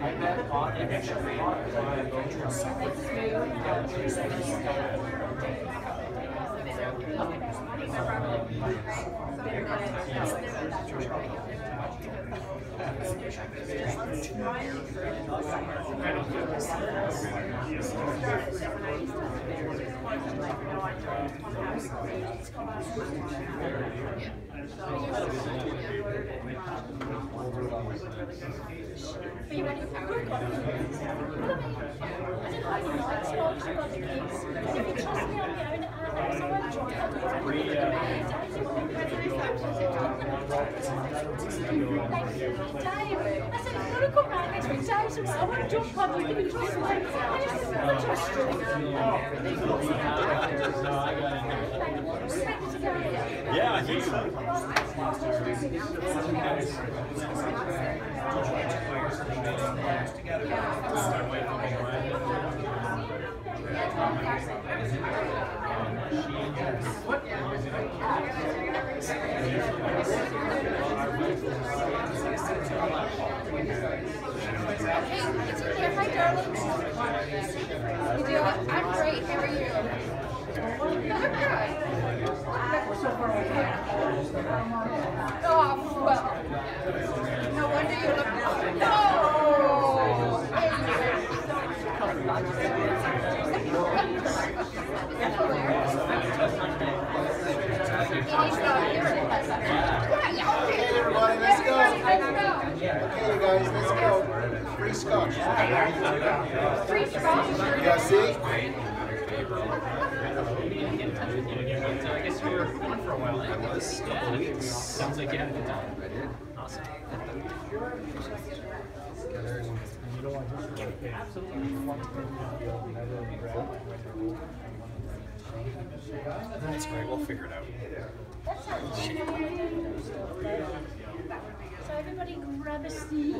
Are you ready for work on it? I don't know how you like to know because you've got the kids. And if you trust me, I'll get out and so I'll try. I'll do everything in the bed. I do all the Dave, I said, if you want to come round next week, Dave said, I want to jump on you, give me trust me. I just said, I trust you. Yeah, I think so. Hi, darlings. You do? I'm great. How are you? Oh, well. No wonder you look. Okay, everybody, let's go. Okay, you guys, let's go. Free scotch. Free scotch? Yeah, see? I guess you were gone for a while. I was. A couple weeks. Sounds like you had a good time. I did. Awesome. That's great. We'll figure it out. That sounds good. So everybody grab a seat.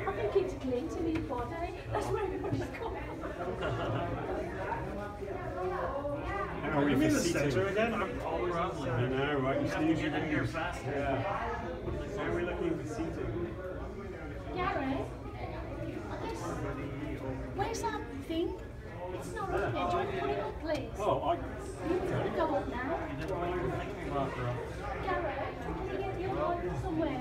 I think it's clean to me body. That's where everybody's going. How are we in the centre again? I'm All traveling. I know, right? You snooze, you Getting here fast. Yeah. How are we looking for seating? Gary, where's that thing? It's not up there. Do you want to put it up, please? Oh, You can go up now. Gary, can you get your one somewhere?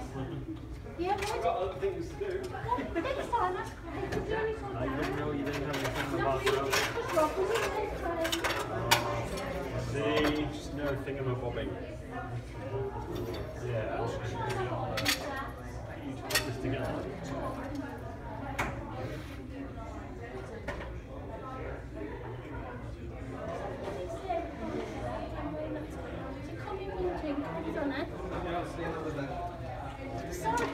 Yeah, where got other things to do. Well, next time, that's great. You can do it on I didn't know you didn't have anything in the Not really, bathroom. just rock us in there, See, just no thingamabobbing. Yeah. You put this together. Sorry.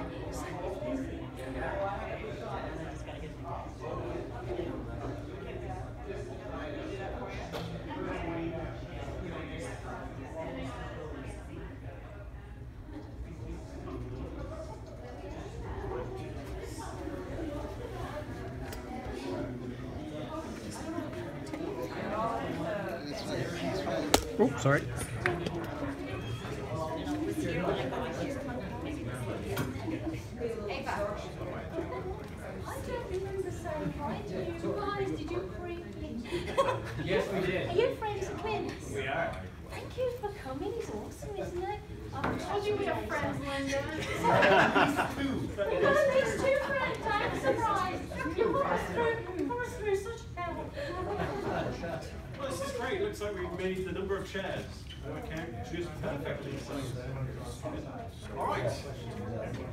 Oh, sorry. Did you bring Yes, we did. Are you friends of Clint's? We are. Thank you for coming. He's awesome, isn't he? I told you we are friends, Linda. These two friends, I'm surprised. You put us through such hell. Well, this is great. It looks like we've made the number of chairs work out just perfectly. So, all right.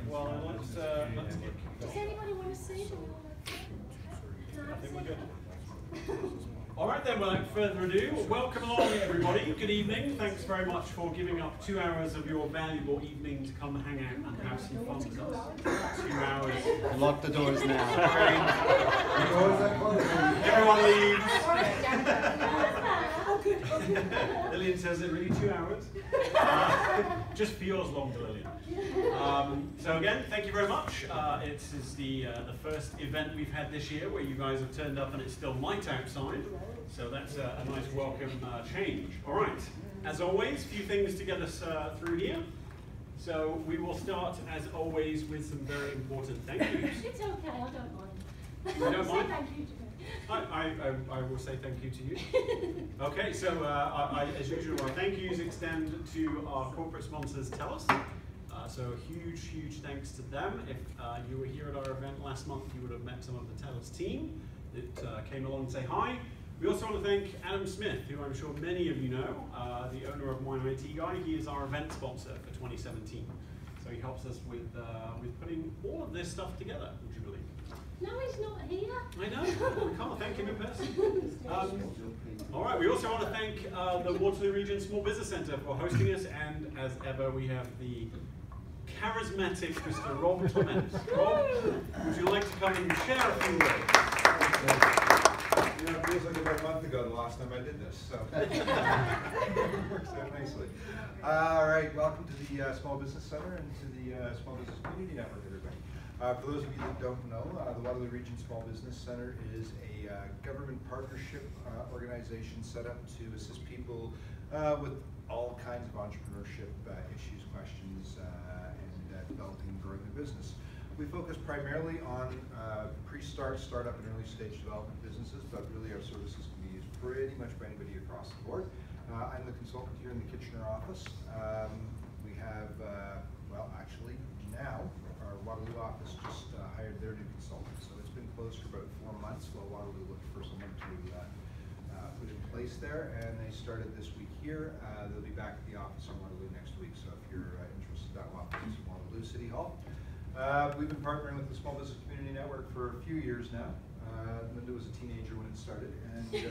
Well, let's get. Does anybody want to see them? I think we're good. All right then, without further ado, welcome along everybody. Good evening. Thanks very much for giving up 2 hours of your valuable evening to come hang out and have some fun with us. 2 hours. Lock the doors now. Everyone leaves. Lillian says it really 2 hours. Just feels longer, Lillian. So again, thank you very much. It is the first event we've had this year where you guys have turned up and it's still light outside. So that's a nice welcome change. All right, as always, a few things to get us through here. So we will start, as always, with some very important thank yous. It's okay, I don't mind. You don't mind? Say thank you to me. I will say thank you to you. Okay, so as usual, our thank yous extend to our corporate sponsors, TELUS. So huge thanks to them. If you were here at our event last month, you would have met some of the TELUS team that came along to say hi. We also want to thank Adam Smith, who I'm sure many of you know, the owner of Wine IT Guy. He is our event sponsor for 2017. So he helps us with putting all of this stuff together, would you believe? No, he's not here. I know, we can't thank him in person. All right, we also want to thank the Waterloo Region Small Business Centre for hosting us, and as ever, we have the charismatic Mr. Rob Clements. Rob, would you like to come and share a few words? You know, it feels like about a month ago the last time I did this, so it works out nicely. All right, welcome to the Small Business Center and to the Small Business Community Network, everybody. For those of you that don't know, the Waterloo Region Small Business Center is a government partnership organization set up to assist people with all kinds of entrepreneurship issues, questions, and developing and growing their business. We focus primarily on pre-start, startup, and early stage development businesses, but really our services can be used pretty much by anybody across the board. I'm the consultant here in the Kitchener office. We have, well, actually now, our Waterloo office just hired their new consultant, so it's been closed for about 4 months while Waterloo looked for someone to put in place there, and they started this week here. They'll be back at the office in Waterloo next week, so if you're interested, that office is Waterloo City Hall. We've been partnering with the Small Business Community Network for a few years now. Linda was a teenager when it started, and it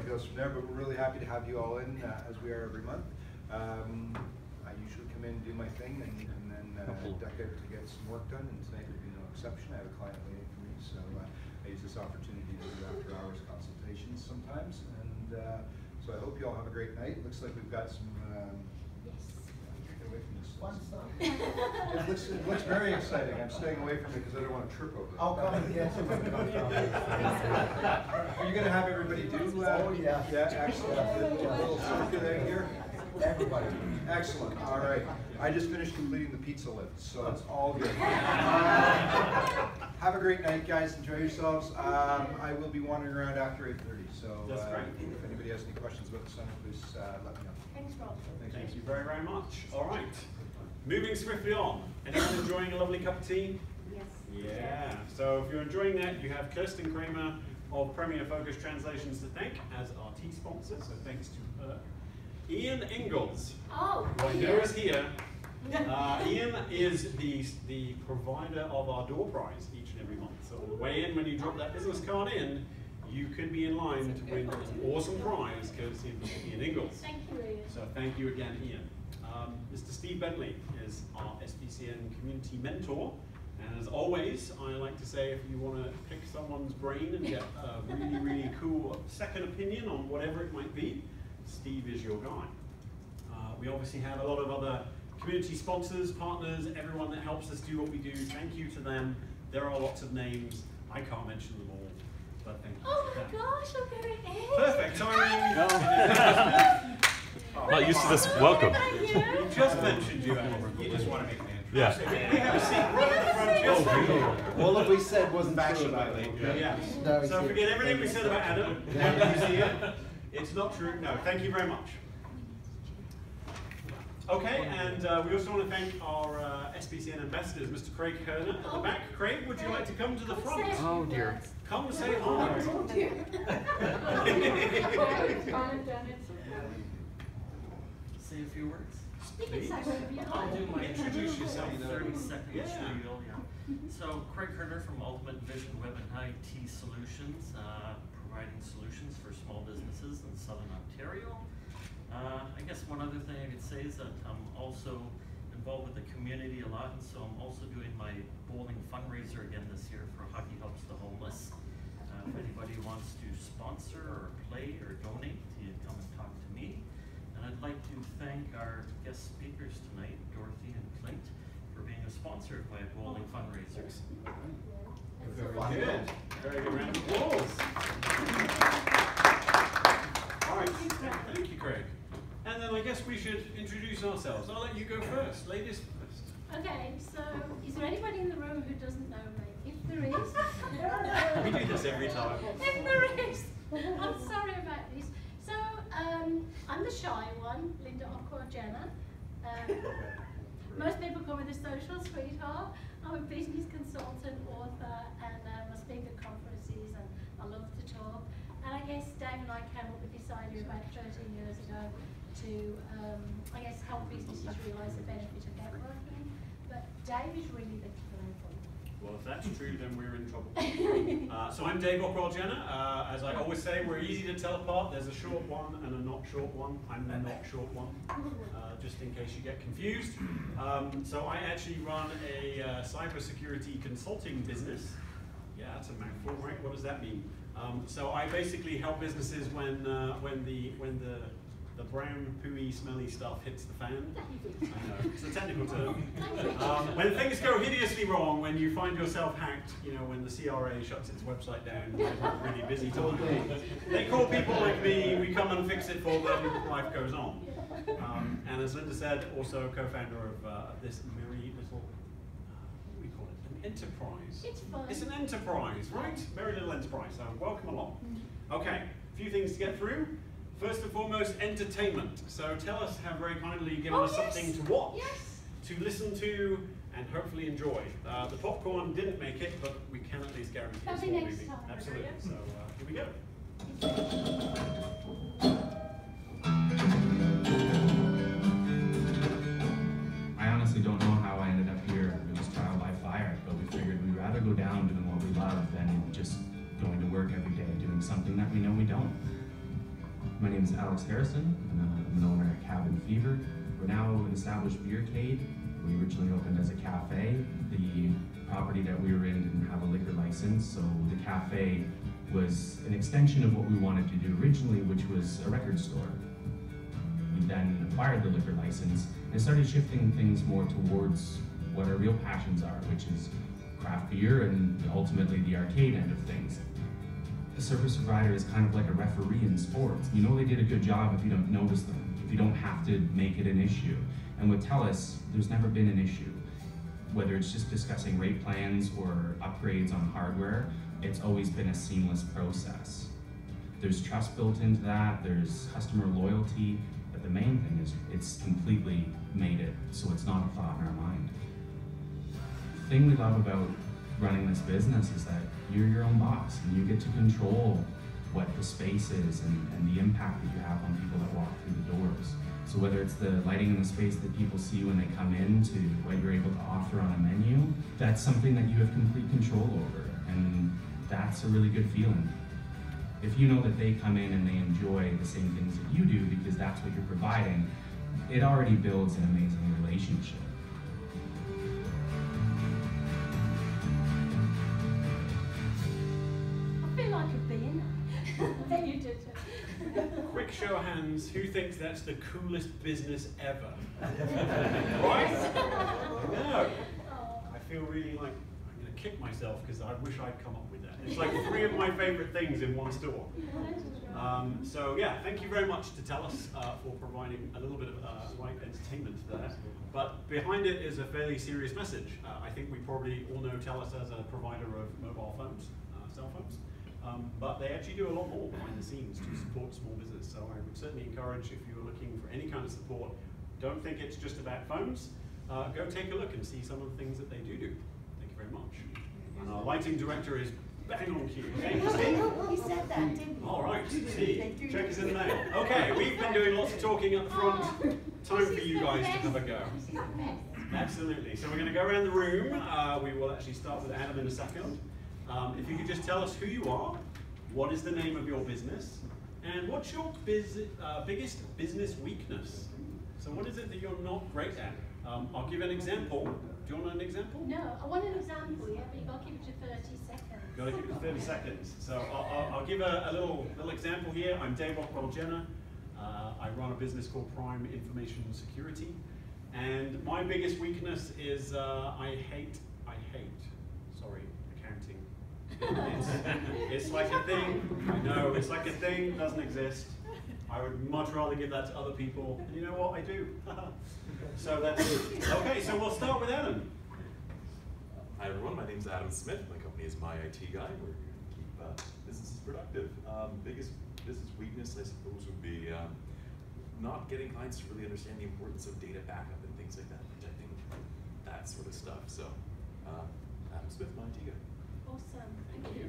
goes from there, but we're really happy to have you all in, as we are every month. I usually come in and do my thing, and then duck out to get some work done, and tonight would be no exception. I have a client waiting for me, so I use this opportunity to do after-hours consultations sometimes, and so I hope you all have a great night. Looks like we've got some... Get away from this. It looks very exciting. I'm staying away from it because I don't want to trip over it. Oh, come on, yes. Are you going to have everybody do? Oh, yeah. Yeah, excellent. A little circular here. Everybody. Excellent. All right. I just finished completing the pizza list, so it's all good. Have a great night, guys. Enjoy yourselves. I will be wandering around after 8:30, so That's great. if anybody has any questions about the center, please let me know. Thanks, Rob. Thank you very, very much. All right, moving swiftly on. Anyone enjoying a lovely cup of tea? Yes. Yeah, so if you're enjoying that, you have Kirsten Kramer of Premier Focus Translations to thank as our tea sponsor, so thanks to her. Ian Ingalls, Oh, who I know is here. Ian is the provider of our door prize each and every month. So on the way in, when you drop that business card in, you could be in line to win an awesome prize courtesy of Ian Ingalls. thank you, Ian. So thank you again, Ian. Mr. Steve Bentley is our SBCN community mentor. And as always, I like to say if you want to pick someone's brain and get a really, really cool second opinion on whatever it might be, Steve is your guy. We obviously have a lot of other community sponsors, partners, everyone that helps us do what we do. Thank you to them. There are lots of names. I can't mention them all, but thank you. Oh to my them. gosh, I'm going in. Perfect timing. Not used to this. Welcome. We just mentioned you, Adam. You just want to make an intro. Yeah. So we have a seat right in the front just for you. All that we said wasn't true about me. Yeah. No, So it's forget here. everything we said about Adam. Now you see it. It's not true. No, thank you very much. Okay, and we also want to thank our SBCN ambassadors, Mr. Craig Kerner at the back. Craig, would you like to come to the front? Oh dear. Come say hi. Say a few words. Speaking so I'll do my Introduce yourself. 30-second Yeah. spiel. So Craig Kerner from Ultimate Vision Web and IT Solutions, providing solutions for small businesses in Southern Ontario. I guess one other thing I could say is that I'm also involved with the community a lot, and so I'm also doing my bowling fundraiser again this year for Hockey Helps the Homeless. If anybody wants to sponsor or play or donate, you come and talk to me. And I'd like to thank our guest speakers tonight, Dorothy and Clint, for being a sponsor of my bowling fundraisers. Very good. Very good round of applause. All right. Thank you, Craig. And then I guess we should introduce ourselves. I'll let you go first. Ladies first. Okay, so is there anybody in the room who doesn't know me? If there is, We do this every time. if there is, I'm sorry about this. So I'm the shy one, Linda Jenna. Most people call me the social sweetheart. I'm a business consultant, author, and I speak at conferences, and I love to talk. And I guess Dave and I came up with this idea about 13 years ago to, I guess, help businesses realise the benefit of networking. But Dave is really the philanthropist. Well, if that's true, then we're in trouble. So I'm Dave Jenna. As I always say, we're easy to tell apart. There's a short one and a not short one. I'm the not short one, just in case you get confused. So I actually run a cybersecurity consulting business. Yeah, that's a mouthful, right? What does that mean? So I basically help businesses when the brown, pooey, smelly stuff hits the fan. I know, it's a technical term. When things go hideously wrong, when you find yourself hacked, you know, when the CRA shuts its website down, it's a really busy time. They call people like me, we come and fix it for them, life goes on. And as Linda said, also co-founder of this merry little, what do we call it, an enterprise. It's fun. It's an enterprise, right? Merry little enterprise, so welcome along. Okay, a few things to get through. First and foremost, entertainment. So tell us, have very kindly given us something to watch, to listen to, and hopefully enjoy. The popcorn didn't make it, but we can at least guarantee it's more movie. Absolutely. So here we go. I honestly don't know how I ended up here. It was trial by fire, but we figured we'd rather go down doing what we love than just going to work every day doing something that we know we don't. My name is Alex Harrison, and I'm an owner at Cabin Fever. We're now an established beercade. We originally opened as a cafe. The property that we were in didn't have a liquor license, so the cafe was an extension of what we wanted to do originally, which was a record store. We then acquired the liquor license and started shifting things more towards what our real passions are, which is craft beer and ultimately the arcade end of things. A service provider is kind of like a referee in sports. You know they did a good job if you don't notice them, if you don't have to make it an issue. And with TELUS, there's never been an issue. Whether it's just discussing rate plans or upgrades on hardware, it's always been a seamless process. There's trust built into that, there's customer loyalty, but the main thing is it's completely made it so it's not a thought in our mind. The thing we love about running this business is that you're your own boss and you get to control what the space is and the impact that you have on people that walk through the doors. So whether it's the lighting in the space that people see when they come in to what you're able to offer on a menu, that's something that you have complete control over, and that's a really good feeling. If you know that they come in and they enjoy the same things that you do because that's what you're providing, it already builds an amazing relationship. Quick show of hands, who thinks that's the coolest business ever? Right? No. I feel really like I'm going to kick myself because I wish I'd come up with that. It's like 3 of my favorite things in one store. So yeah, thank you very much to TELUS for providing a little bit of light entertainment there. But behind it is a fairly serious message. I think we probably all know TELUS as a provider of mobile phones, cell phones. But they actually do a lot more behind the scenes to support small business. So I would certainly encourage, if you're looking for any kind of support, don't think it's just about phones. Go take a look and see some of the things that they do. Thank you very much. And our lighting director is bang on cue. Okay, He said that, didn't he? all right, see, check us in the mail. Okay, we've been doing lots of talking at the front. Time for you guys to have a go. Absolutely. So we're going to go around the room. We will actually start with Adam in a second. If you could just tell us who you are, what is the name of your business, and what's your biggest business weakness? So what is it that you're not great at? I'll give an example. Do you want an example? No, I want an example, yeah, but you've got to keep it to 30 seconds. Got to keep it to 30 seconds. So I'll give a little example here. I'm Dave Jenna. I run a business called Prime Information Security. And my biggest weakness is I hate, accounting. It's like a thing. I know, it's like a thing, doesn't exist. I would much rather give that to other people. And you know what? I do. So that's it. Okay, so we'll start with Adam. Hi everyone, my name is Adam Smith. My company is My IT Guy. We're here to keep businesses productive. Biggest business weakness, I suppose, would be not getting clients to really understand the importance of data backup and things like that, protecting that sort of stuff. So, Adam Smith, My IT Guy. Awesome, thank you.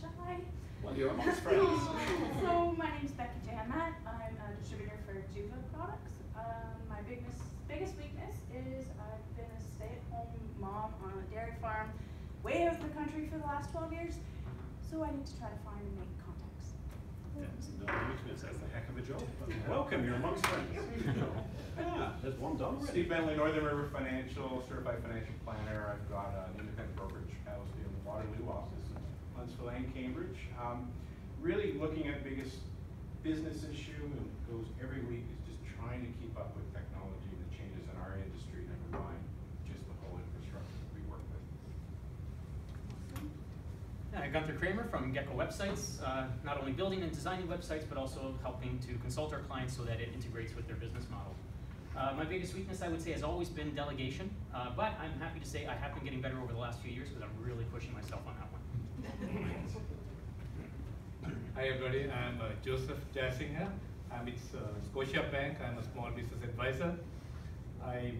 Shy. Well, you're amongst friends. So my name is Becky Janmat. I'm a distributor for Juva products. My biggest weakness is I've been a stay-at-home mom on a dairy farm way out of the country for the last 12 years. So I need to try to find and make contacts. That's not a weakness, that's a heck of a job. Welcome, you're amongst friends. Yeah, there's one done already. Steve Bentley, Northern River Financial, certified financial planner. I've got an independent brokerage house in the Waterloo office in Huntsville and Cambridge. Really looking at biggest business issue, and goes every week, is just trying to keep up with technology and the changes in our industry, never mind just the whole infrastructure that we work with. Gunther Kramer from Gecko Websites, not only building and designing websites, but also helping to consult our clients so that it integrates with their business model. My biggest weakness, I would say, has always been delegation, but I'm happy to say I have been getting better over the last few years because I'm really pushing myself on that one. Hi everybody, I'm Joseph Jasinger. I'm with Scotia Bank. I'm a small business advisor. I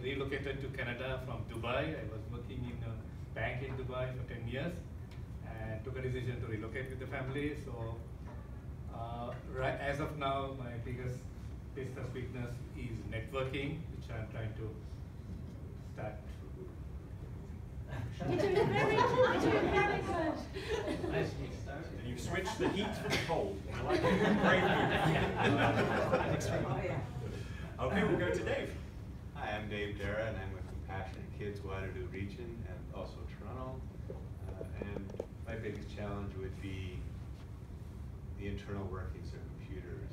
relocated to Canada from Dubai. I was working in a bank in Dubai for 10 years and took a decision to relocate with the family. So right as of now, my biggest business weakness is networking, which I'm trying to start. You're doing very good. You're doing very good. And you've switched the heat for the cold. I like it. Great move. Okay, we'll go to Dave. Hi, I'm Dave Dara, and I'm with Compassionate Kids Waterloo Region and also Toronto. And my biggest challenge would be the internal workings of computers,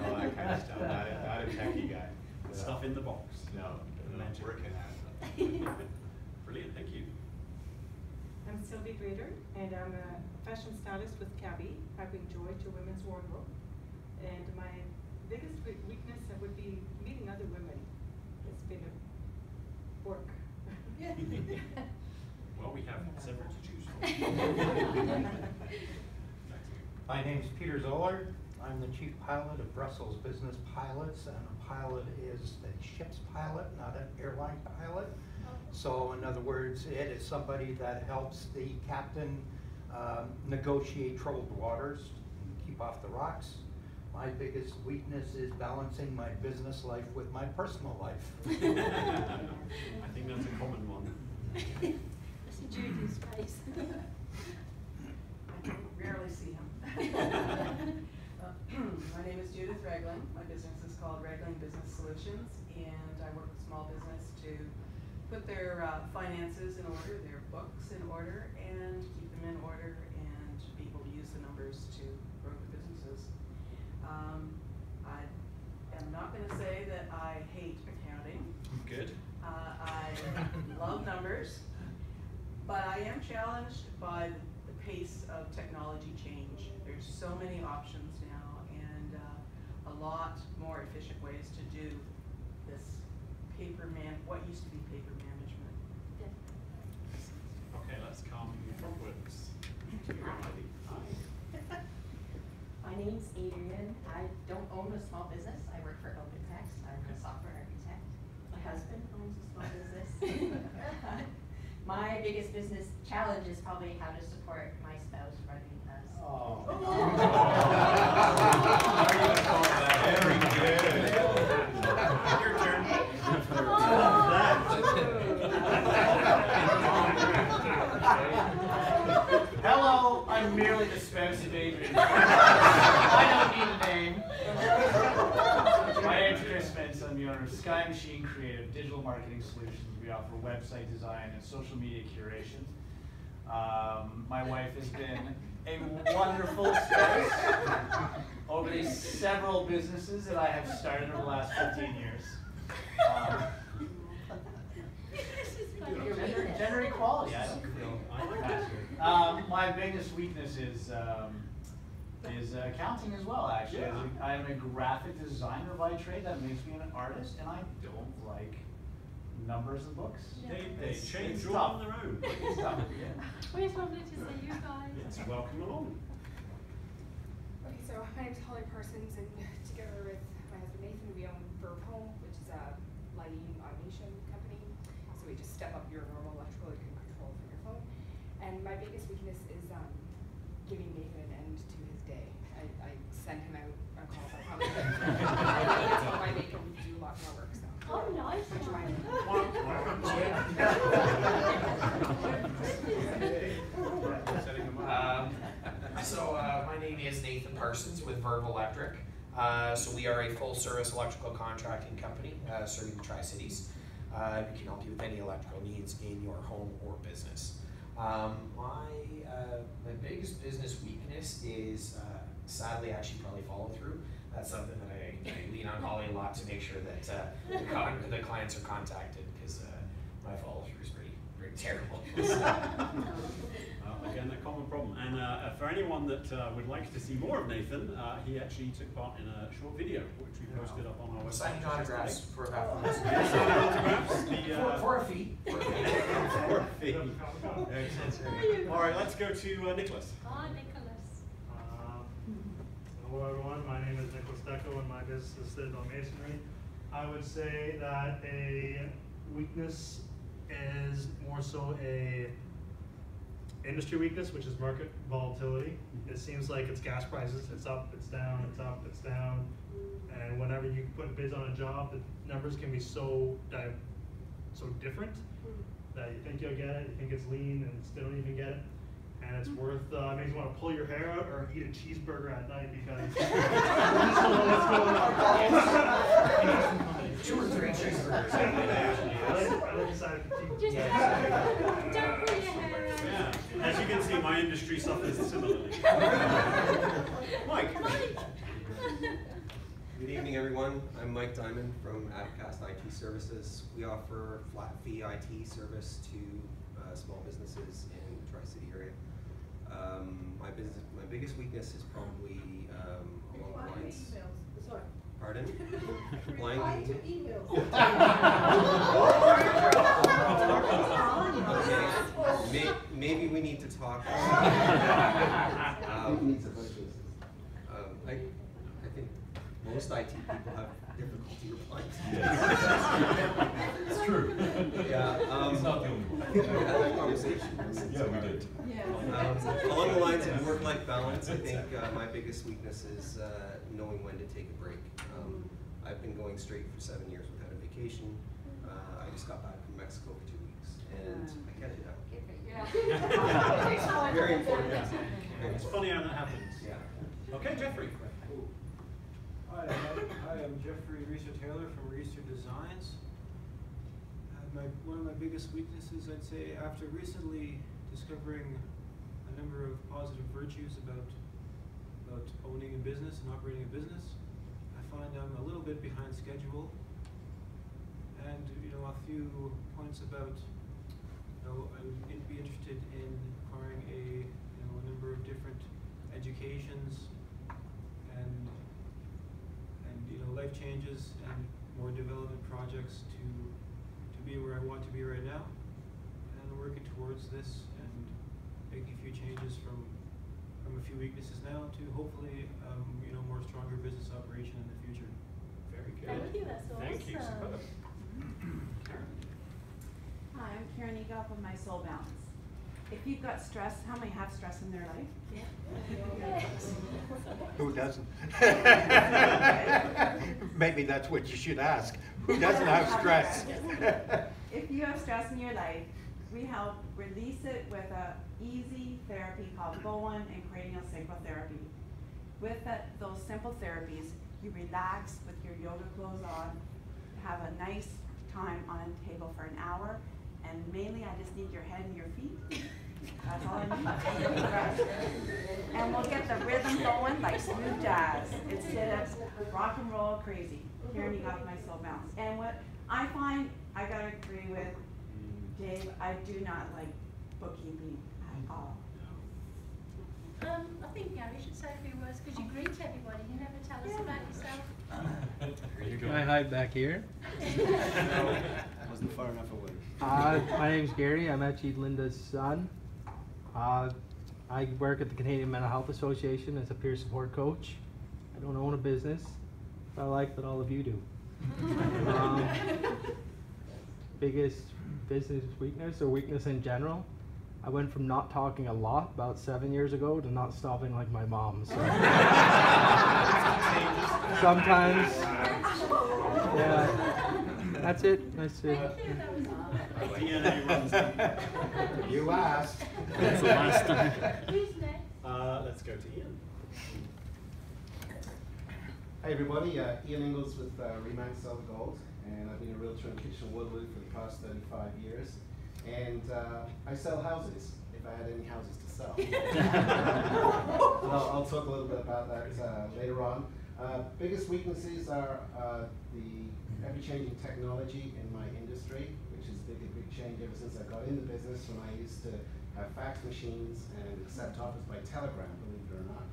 all that kind of stuff. Not a techie guy. Stuff in the box. No, working at it. Brilliant, thank you. I'm Sylvie Grader, and I'm a fashion stylist with Cabby. I bring joy to women's wardrobe. And my biggest weakness would be meeting other women. It's been a work. Well, we have several to choose from. My name's Peter Zoller. I'm the chief pilot of Brussels Business Pilots, and a pilot is a ship's pilot, not an airline pilot. So in other words, it is somebody that helps the captain negotiate troubled waters and keep off the rocks. My biggest weakness is balancing my business life with my personal life. I think that's a common one. I see Judy's face. I rarely see him. My name is Judith Regling. My business is called Regling Business Solutions, and I work with small business to put their finances in order, their books in order, and keep them in order, and be able to use the numbers to grow the businesses. I am not going to say that I hate accounting. Good. I love numbers, but I am challenged by the pace of technology change. There's so many options now, and a lot more efficient ways to do this what used to be paper management. Okay, let's come forwards. My name's Adrian. I don't own a small business. I work for OpenText. I'm a software architect. My husband owns a small business. My biggest business challenge is probably how to support my spouse running us. Oh. Very good. Your turn. Hello, I'm merely the spouse of Adrian. I don't need a name. My name's Chris Spence. I'm the owner of Sky Machine Creative Digital Marketing Solutions. We offer website design and social media curation. My wife has been a wonderful spouse over these several businesses that I have started over the last 15 years. Gender equality, I don't feel my biggest weakness is accounting as well, actually. Yeah. I am a graphic designer by trade. That makes me an artist, and I don't like numbers and books. They change it's all tough. on their own. It's tough, yeah. We're lovely to see you guys. Yes, welcome along. Okay, so my name's Holly Parsons, and together with my husband Nathan, we own Verve Home, which is a lighting automation company. So we just step up your normal electrical you can control from your phone. And my biggest weakness is giving Nathan an end to his day. I send him out on calls. I probably that's how I make him do a lot more work. So. Oh, nice. My name is Nathan Parsons with Verve Electric. So we are a full-service electrical contracting company serving the Tri-Cities. We can help you with any electrical needs in your home or business. My biggest business weakness is sadly actually probably follow through. That's something that I lean on Holly a lot to make sure that the clients are contacted, because my follow through is pretty terrible. Again, a common problem. And for anyone that would like to see more of Nathan, he actually took part in a short video, which we posted up on our website. Signing autographs for about signing autographs. For a fee. For a fee. All right, let's go to Nicholas. Hi, Nicholas. Hello everyone, my name is Nicholas Deco and my business is Citadel Masonry. I would say that a weakness is more so a industry weakness, which is market volatility. It seems like it's gas prices, it's up, it's down, it's up, it's down. And whenever you put bids on a job, the numbers can be so different that you think you'll get it, you think it's lean, and still don't even get it. And it's worth, makes you want to pull your hair out or eat a cheeseburger at night because you just don't know what's going on. 2 or 3 cheeseburgers. I like the side of fatigue. Don't pull your hair out. Yeah. As you can see, my industry suffers similarly. Mike. Good evening, everyone. I'm Mike Diamond from Adcast IT Services. We offer flat fee IT service to small businesses in the Tri-City area. My biggest weakness is probably along the lines. Pardon? Replying to emails. Okay. Maybe we need to talk. I think most IT people have difficulty replying to emails. It's true. Yeah. He's not the only one. I think we had that conversation. Yeah, we did. Along the lines of work-life balance, I think my biggest weakness is knowing when to take a break. I've been going straight for 7 years without a vacation. I just got back from Mexico for 2 weeks, and I can't do that. Yeah. Very important. Yeah. It's funny how that happens. Yeah. Okay, Jeffrey. Hi, I'm Jeffrey Reeser-Taylor from Reeser Designs. One of my biggest weaknesses, I'd say, after recently discovering a number of positive virtues about owning a business and operating a business, I find I'm a little bit behind schedule. And a few points about I would be interested in acquiring a number of different educations and life changes and more development projects to be where I want to be right now, and I'm working towards this and making a few changes from a few weaknesses now to hopefully more stronger business operation in the future. Very good. Thank you, that's awesome. Thank you. Superb. Hi, I'm Karen Egoff of My Soul Balance. If you've got stress, how many have stress in their life? Yeah. Who doesn't? Maybe that's what you should ask. Who doesn't have stress? If you have stress in your life, we help release it with an easy therapy called Bowen and cranial sacral therapy. With those simple therapies, you relax with your yoga clothes on, have a nice time on a table for an hour, and mainly I just need your head and your feet. That's all I need. And we'll get the rhythm going like smooth jazz instead of rock and roll crazy. Karen, you got My Soul Balance. And what I find, I gotta agree with Dave, I do not like bookkeeping at all. I think Gary should say a few words because you greet everybody. You never tell us about yourself. Can I hide back here? No, wasn't far enough away. My name's Gary. I'm actually Linda's son. I work at the Canadian Mental Health Association as a peer support coach. I don't own a business, but I like that all of you do. Biggest business weakness or weakness in general? I went from not talking a lot about 7 years ago to not stopping like my mom. So. Sometimes, yeah, that's it. That's it. You last. That's the last time. Who's next? Let's go to Ian. Hi everybody, Ian Ingalls with Remax Solid Gold, and I've been a realtor in Kitchener-Woodwood for the past 35 years. And I sell houses, if I had any houses to sell. I'll talk a little bit about that later on. Biggest weaknesses are the ever-changing technology in my industry, which has been a big change ever since I got in the business, when I used to have fax machines and accept offers by telegram, believe it or not.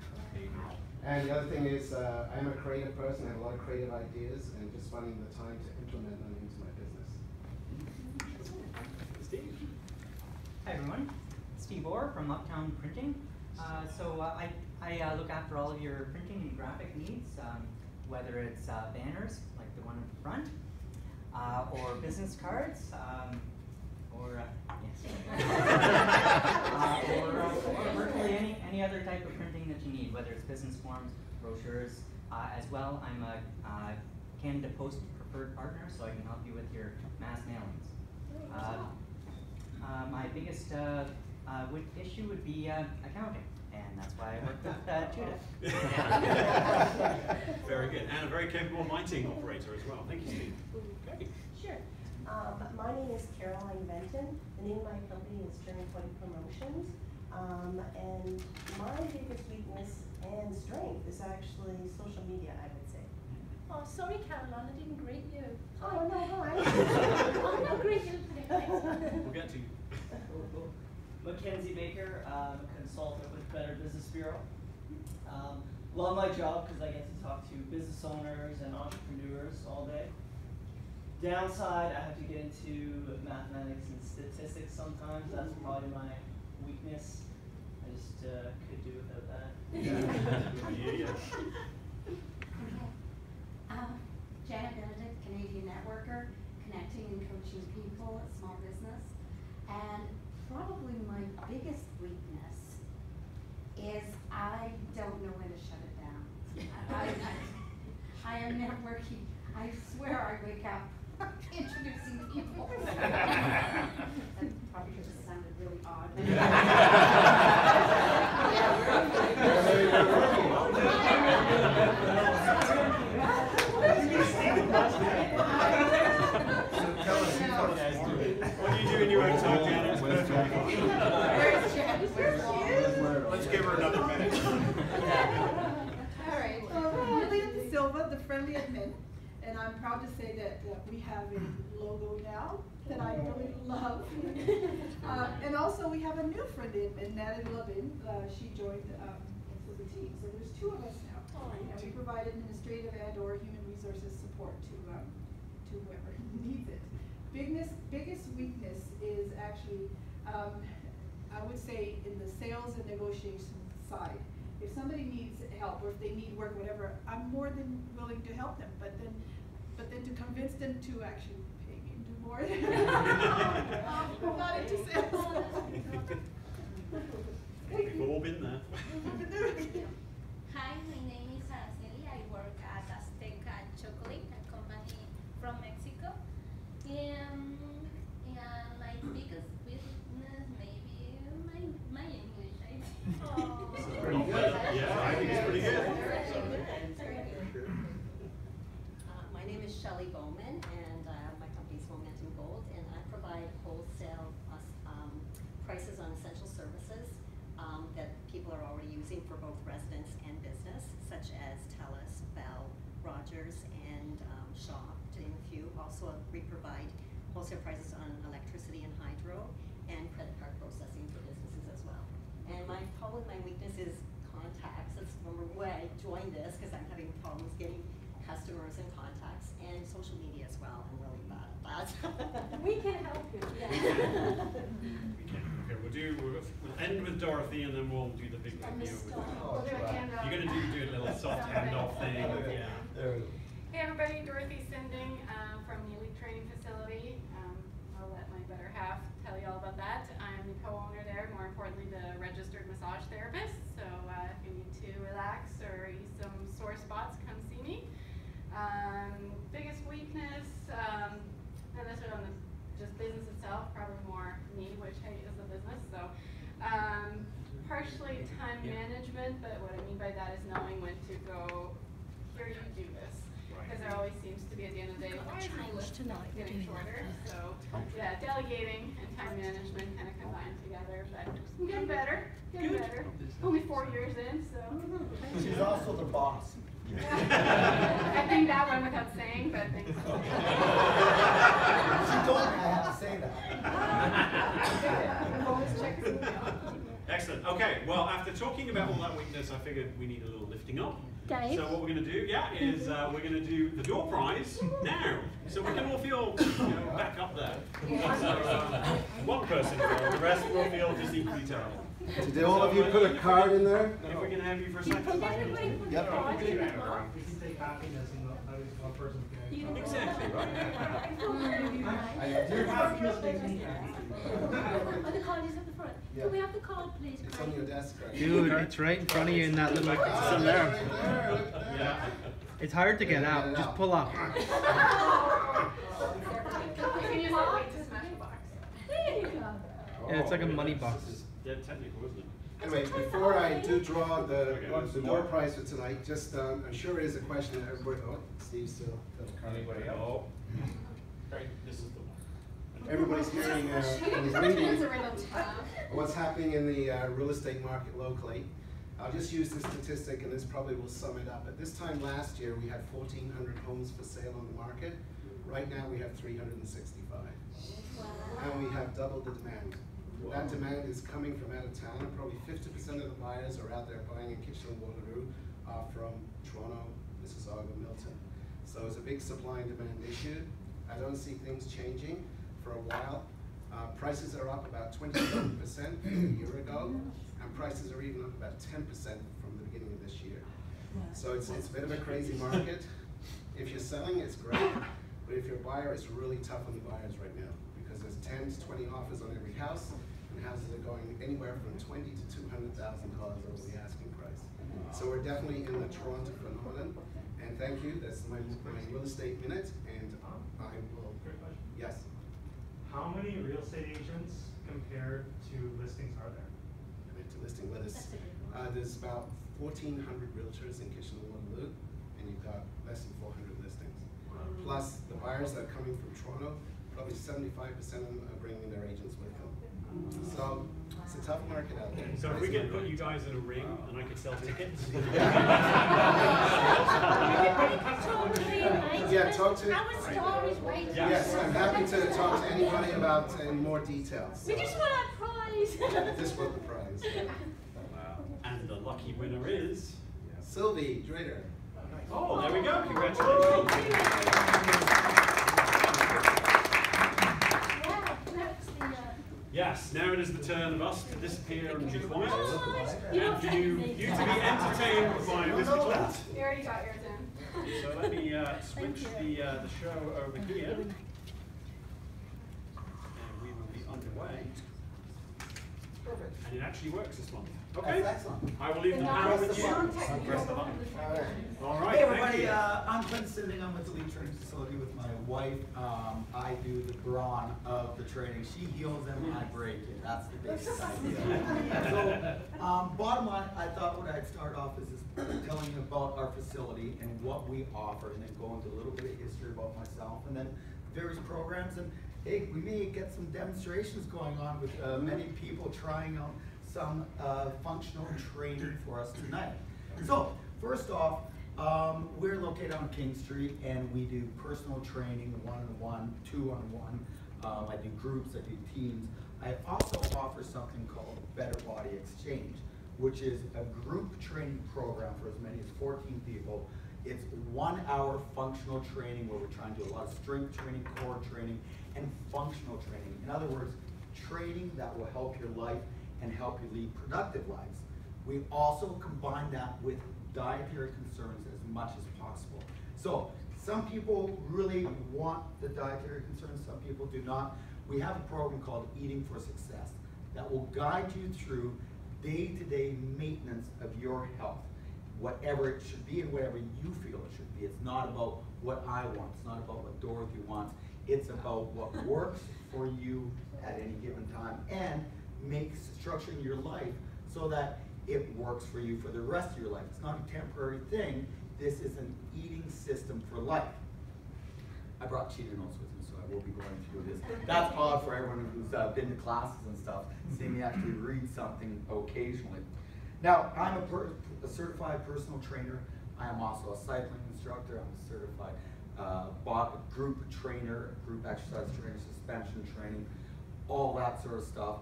And the other thing is, I'm a creative person, I have a lot of creative ideas, and just finding the time to implement them into my business. Steve. Hi everyone, Steve Orr from Uptown Printing. I look after all of your printing and graphic needs, whether it's banners, like the one at the front, or business cards, or virtually any other type of printing that you need, whether it's business forms, brochures. As well, I'm a Canada Post preferred partner, so I can help you with your mass mailings. My biggest issue would be accounting, and that's why I work with Judith. Very good, and a very capable mining operator as well. Thank you, Steve. Okay. Sure. My name is Caroline Benton. The name of my company is Turning Point Promotions. And my biggest weakness and strength is actually social media, I would say. Oh, sorry, Caroline, I didn't greet you. Oh, no, hi. Oh, no, greet you. We'll get to you. Mackenzie Baker, I'm a consultant with Better Business Bureau. Love my job because I get to talk to business owners and entrepreneurs all day. Downside, I have to get into mathematics and statistics sometimes. That's probably my weakness. I just could do without that. Janet Benedict, Canadian networker, connecting and coaching people at small business. And probably my biggest weakness is I don't know when to shut it down. I am networking. I swear I wake up introducing people. That probably just sounded really odd. What do you do in your own time, Janet? Where's Janet? Let's give her another minute. All right. Lillian Silva, the friendly admin, and I'm proud to say that we have a logo now that I really love. And also we have a new friend admin, Natalie Levin. She joined into the team. So there's two of us now. And we provide administrative and/or human resources support to whoever needs it. Biggest weakness is actually, I would say, in the sales and negotiation side. If somebody needs help or if they need work, whatever, I'm more than willing to help them. But then to convince them to actually pay me and do more, I'm not into sales. We've all been there. Hi, my name is Araceli. I work at Azteca Chocolate, a company from Mexico. And my biggest business, maybe my English, I think. Oh. This is pretty good. Yeah, I think it's pretty good. My name is Shelley Bowman, and my company is Momentum Gold, and I provide wholesale prices on essential services that people are already using for both residents and business, such as TELUS, Bell, Rogers, and Shaw, to name a few. Also, we provide wholesale prices on electricity and hydro, and credit card processing for businesses as well. And probably my weakness is contacts. That's the number why I joined this, because I'm having problems getting customers and contacts, and social media as well. I'm really bad at that. We can help you. Yeah. Okay, we'll end with Dorothy, and then we'll do the big reveal. We'll do a handoff. You're going to do a little soft handoff thing. Yeah. Hey everybody, Dorothy Sinding from the Elite Training Facility. I'll let my better half tell you all about that. I'm the co-owner there, more importantly the registered massage therapist. So if you need to relax or ease some sore spots, come see me. Biggest weakness, not necessarily on the just business itself, probably more me, which hey is the business. So partially time management, but what I mean by that is knowing when to go, here you do this. Because there always seems to be at the end of the day, why is my list getting shorter? So yeah, delegating and time management kind of combined together, but I'm getting better, better. Only 4 years in, so. She's also the boss. I think that one without saying, but thanks. She told me I have to say that. Always check the email. Excellent. Okay, well, after talking about all that weakness, I figured we need a little lifting up. Dave? So what we're going to do, is we're going to do the door prize now. So we can all feel back up there. So one person will, the rest will feel just equally terrible. Did all of you put a card in there? If we can have you for a second. Yep. We can take happiness and that is one person can. Exactly, right? Your happiness makes me happy. Oh, the card is at the front. Yeah. Can we have the card, please? It's on your desk, right? Dude, it's right in front of you in that little there. Yeah. It's hard to get out. Just pull up. You can use that weight to smash the box. There you go. Yeah, it's like a money box. This is dead technical, isn't it? Anyway, before I do draw the door prize for tonight, just I'm sure it is a question that everybody. Oh, Steve's still got the card. Anybody else? Right, this is the one. Everybody's hearing and is reading what's happening in the real estate market locally. I'll just use this statistic, and this probably will sum it up. At this time last year, we had 1,400 homes for sale on the market. Right now, we have 365. And we have double the demand. That demand is coming from out of town, and probably 50% of the buyers are out there buying in Kitchener-Waterloo are from Toronto, Mississauga, Milton. So it's a big supply and demand issue. I don't see things changing for a while. Prices are up about 27% from a year ago, and prices are even up about 10% from the beginning of this year. So it's a bit of a crazy market. If you're selling, it's great, but if you're a buyer, it's really tough on the buyers right now, because there's 10 to 20 offers on every house, and houses are going anywhere from $20,000 to $200,000 over the asking price. So we're definitely in the Toronto phenomenon, and thank you. That's my real estate minute, and I will. Yes. How many real estate agents compared to listings are there? To listing with us, there's about 1,400 realtors in Kitchener-Waterloo, and you've got less than 400 listings. Plus, the buyers that are coming from Toronto, probably 75% of them are bringing their agents with them. So it's a tough market out there. So if we could put you guys in a ring and I could sell tickets. Yeah, talk to. Our stories right now. Yes, I'm happy to talk to anybody about in more details. We just want our prize. Just want the prize. Wow. And the lucky winner is Sylvie Drader. Oh, there we go. Congratulations. Yes, now it is the turn of us to disappear and be quiet. And for you to be entertained by Mr. Clint. You already got yours in. So let me switch the show over here. And we will be underway. Perfect. And it actually works this month. Okay. That's excellent. I will leave the panel with you. Press the button. All right. Hey everybody, thank you. I'm Clint Sinding. I'm with the Elite Training Facility with my wife. I do the brawn of the training. She heals them, I break it. That's the basic idea. So, bottom line, I thought what I'd start off is just telling you about our facility and what we offer, and then go into a little bit of history about myself, and then various programs. And hey, we may get some demonstrations going on with many people trying out some functional training for us tonight. So, first off, we're located on King Street, and we do personal training, one-on-one, two-on-one, I do groups, I do teams. I also offer something called Better Body Exchange, which is a group training program for as many as 14 people. It's 1 hour functional training where we're trying to do a lot of strength training, core training, and functional training. In other words, training that will help your life and help you lead productive lives. We also combine that with dietary concerns as much as possible. So some people really want the dietary concerns, some people do not. We have a program called Eating for Success that will guide you through day-to-day maintenance of your health, whatever it should be and whatever you feel it should be. It's not about what I want, it's not about what Dorothy wants, it's about what works for you at any given time and makes structuring your life so that it works for you for the rest of your life. It's not a temporary thing, this is an eating system for life. I brought cheater notes with me, so I will be going through this. That's odd for everyone who's been to classes and stuff, seeing me actually read something occasionally. Now, I'm a certified personal trainer. I am also a cycling instructor. I'm a certified group trainer, group exercise trainer, suspension training, all that sort of stuff.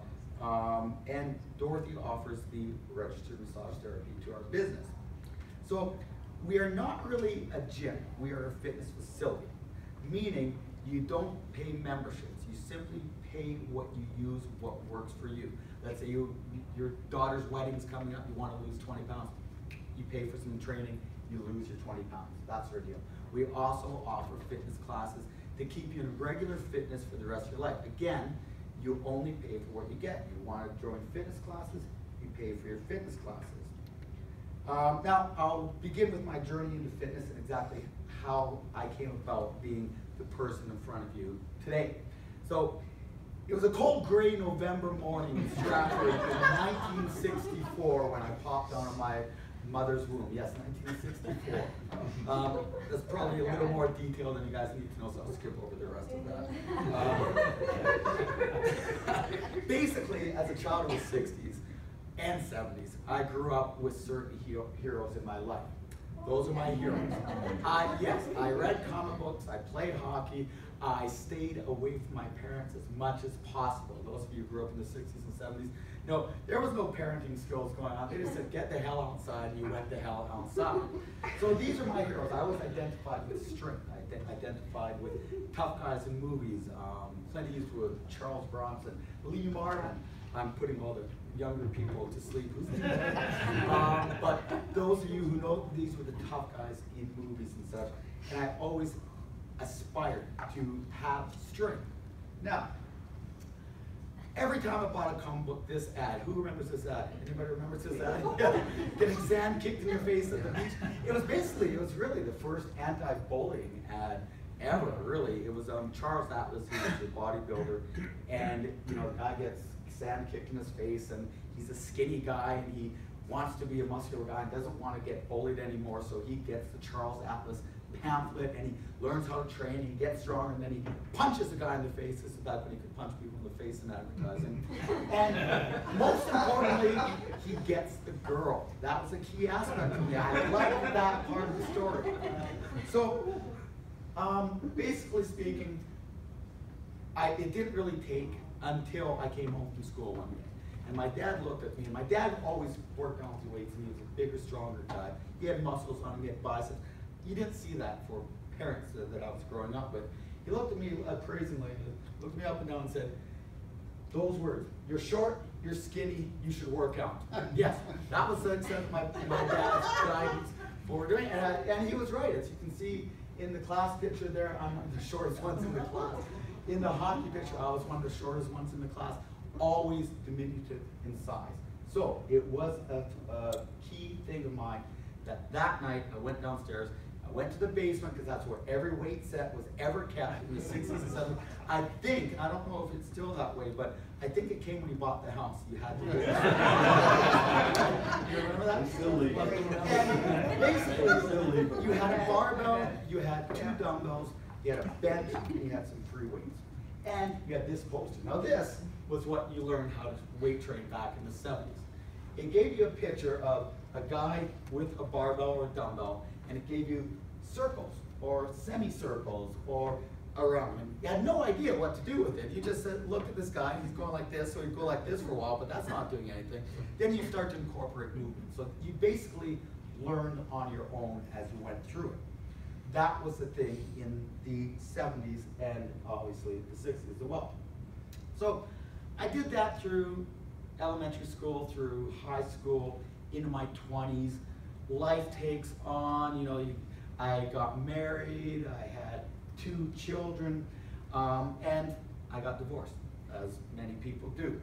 And Dorothy offers the registered massage therapy to our business. So we are not really a gym. We are a fitness facility, meaning you don't pay memberships. You simply pay what you use, what works for you. Let's say your daughter's wedding's coming up, you want to lose 20 pounds. You pay for some training, you lose your 20 pounds. That's our deal. We also offer fitness classes to keep you in regular fitness for the rest of your life. Again, you only pay for what you get. You want to join fitness classes, you pay for your fitness classes. Now, I'll begin with my journey into fitness and exactly how I came about being the person in front of you today. So, it was a cold, gray November morning in Stratford in 1964 when I popped out of my mother's womb. Yes, 1964. That's probably a little more detail than you guys need to know, so I'll skip over the rest of that. Basically, as a child of the 60s and 70s, I grew up with certain heroes in my life. Those are my heroes. Yes, I read comic books, I played hockey, I stayed away from my parents as much as possible. Those of you who grew up in the 60s and 70s, no, there was no parenting skills going on. They just said, get the hell outside, and you went the hell outside. So these are my heroes. I was identified with strength. I identified with tough guys in movies, Clint Eastwood, Charles Bronson, Lee Marvin. I'm putting all the younger people to sleep. But those of you who know, these were the tough guys in movies and such. And I always aspired to have strength. Now, every time I bought a comic book, this ad, who remembers this ad? Anybody remembers this ad? Getting sand kicked in your face at the beach. It was really the first anti-bullying ad ever, really. It was Charles Atlas, who was a bodybuilder, and the guy gets sand kicked in his face, and he's a skinny guy, and he wants to be a muscular guy and doesn't want to get bullied anymore, so he gets the Charles Atlas pamphlet and he learns how to train, he gets strong, and then he punches the guy in the face. This is back when he could punch people in the face in advertising. And most importantly, he gets the girl. That was a key aspect of me. I liked that part of the story. So, basically speaking, it didn't really take until I came home from school one day. And my dad looked at me, and my dad always worked on his weights, and he was a bigger, stronger guy. He had muscles on him, he had biceps. You didn't see that for parents that I was growing up with. He looked at me appraisingly, looked me up and down and said, those words, you're short, you're skinny, you should work out. Yes, that was the extent of my dad's guidance for doing it. And he was right. As you can see in the class picture there, I'm one of the shortest ones in the class. In the hockey picture, I was one of the shortest ones in the class, always diminutive in size. So it was a key thing of mine that night I went downstairs, I went to the basement because that's where every weight set was ever kept in the 60s and 70s. I don't know if it's still that way, but I think it came when you bought the house. You had to. You remember that? Still legal. And basically, you had a barbell, you had 2 dumbbells, you had a bench, and you had some free weights. And you had this poster. Now this was what you learned how to weight train back in the 70s. It gave you a picture of a guy with a barbell or a dumbbell, and it gave you circles or semicircles or around him. He had no idea what to do with it. You just said, look at this guy, and he's going like this, so he'd go like this for a while, but that's not doing anything. Then you start to incorporate movement. So you basically learned on your own as you went through it. That was the thing in the 70s and obviously the 60s as well. So I did that through elementary school, through high school, into my 20s. Life takes on, you know, I got married, I had 2 children, and I got divorced, as many people do.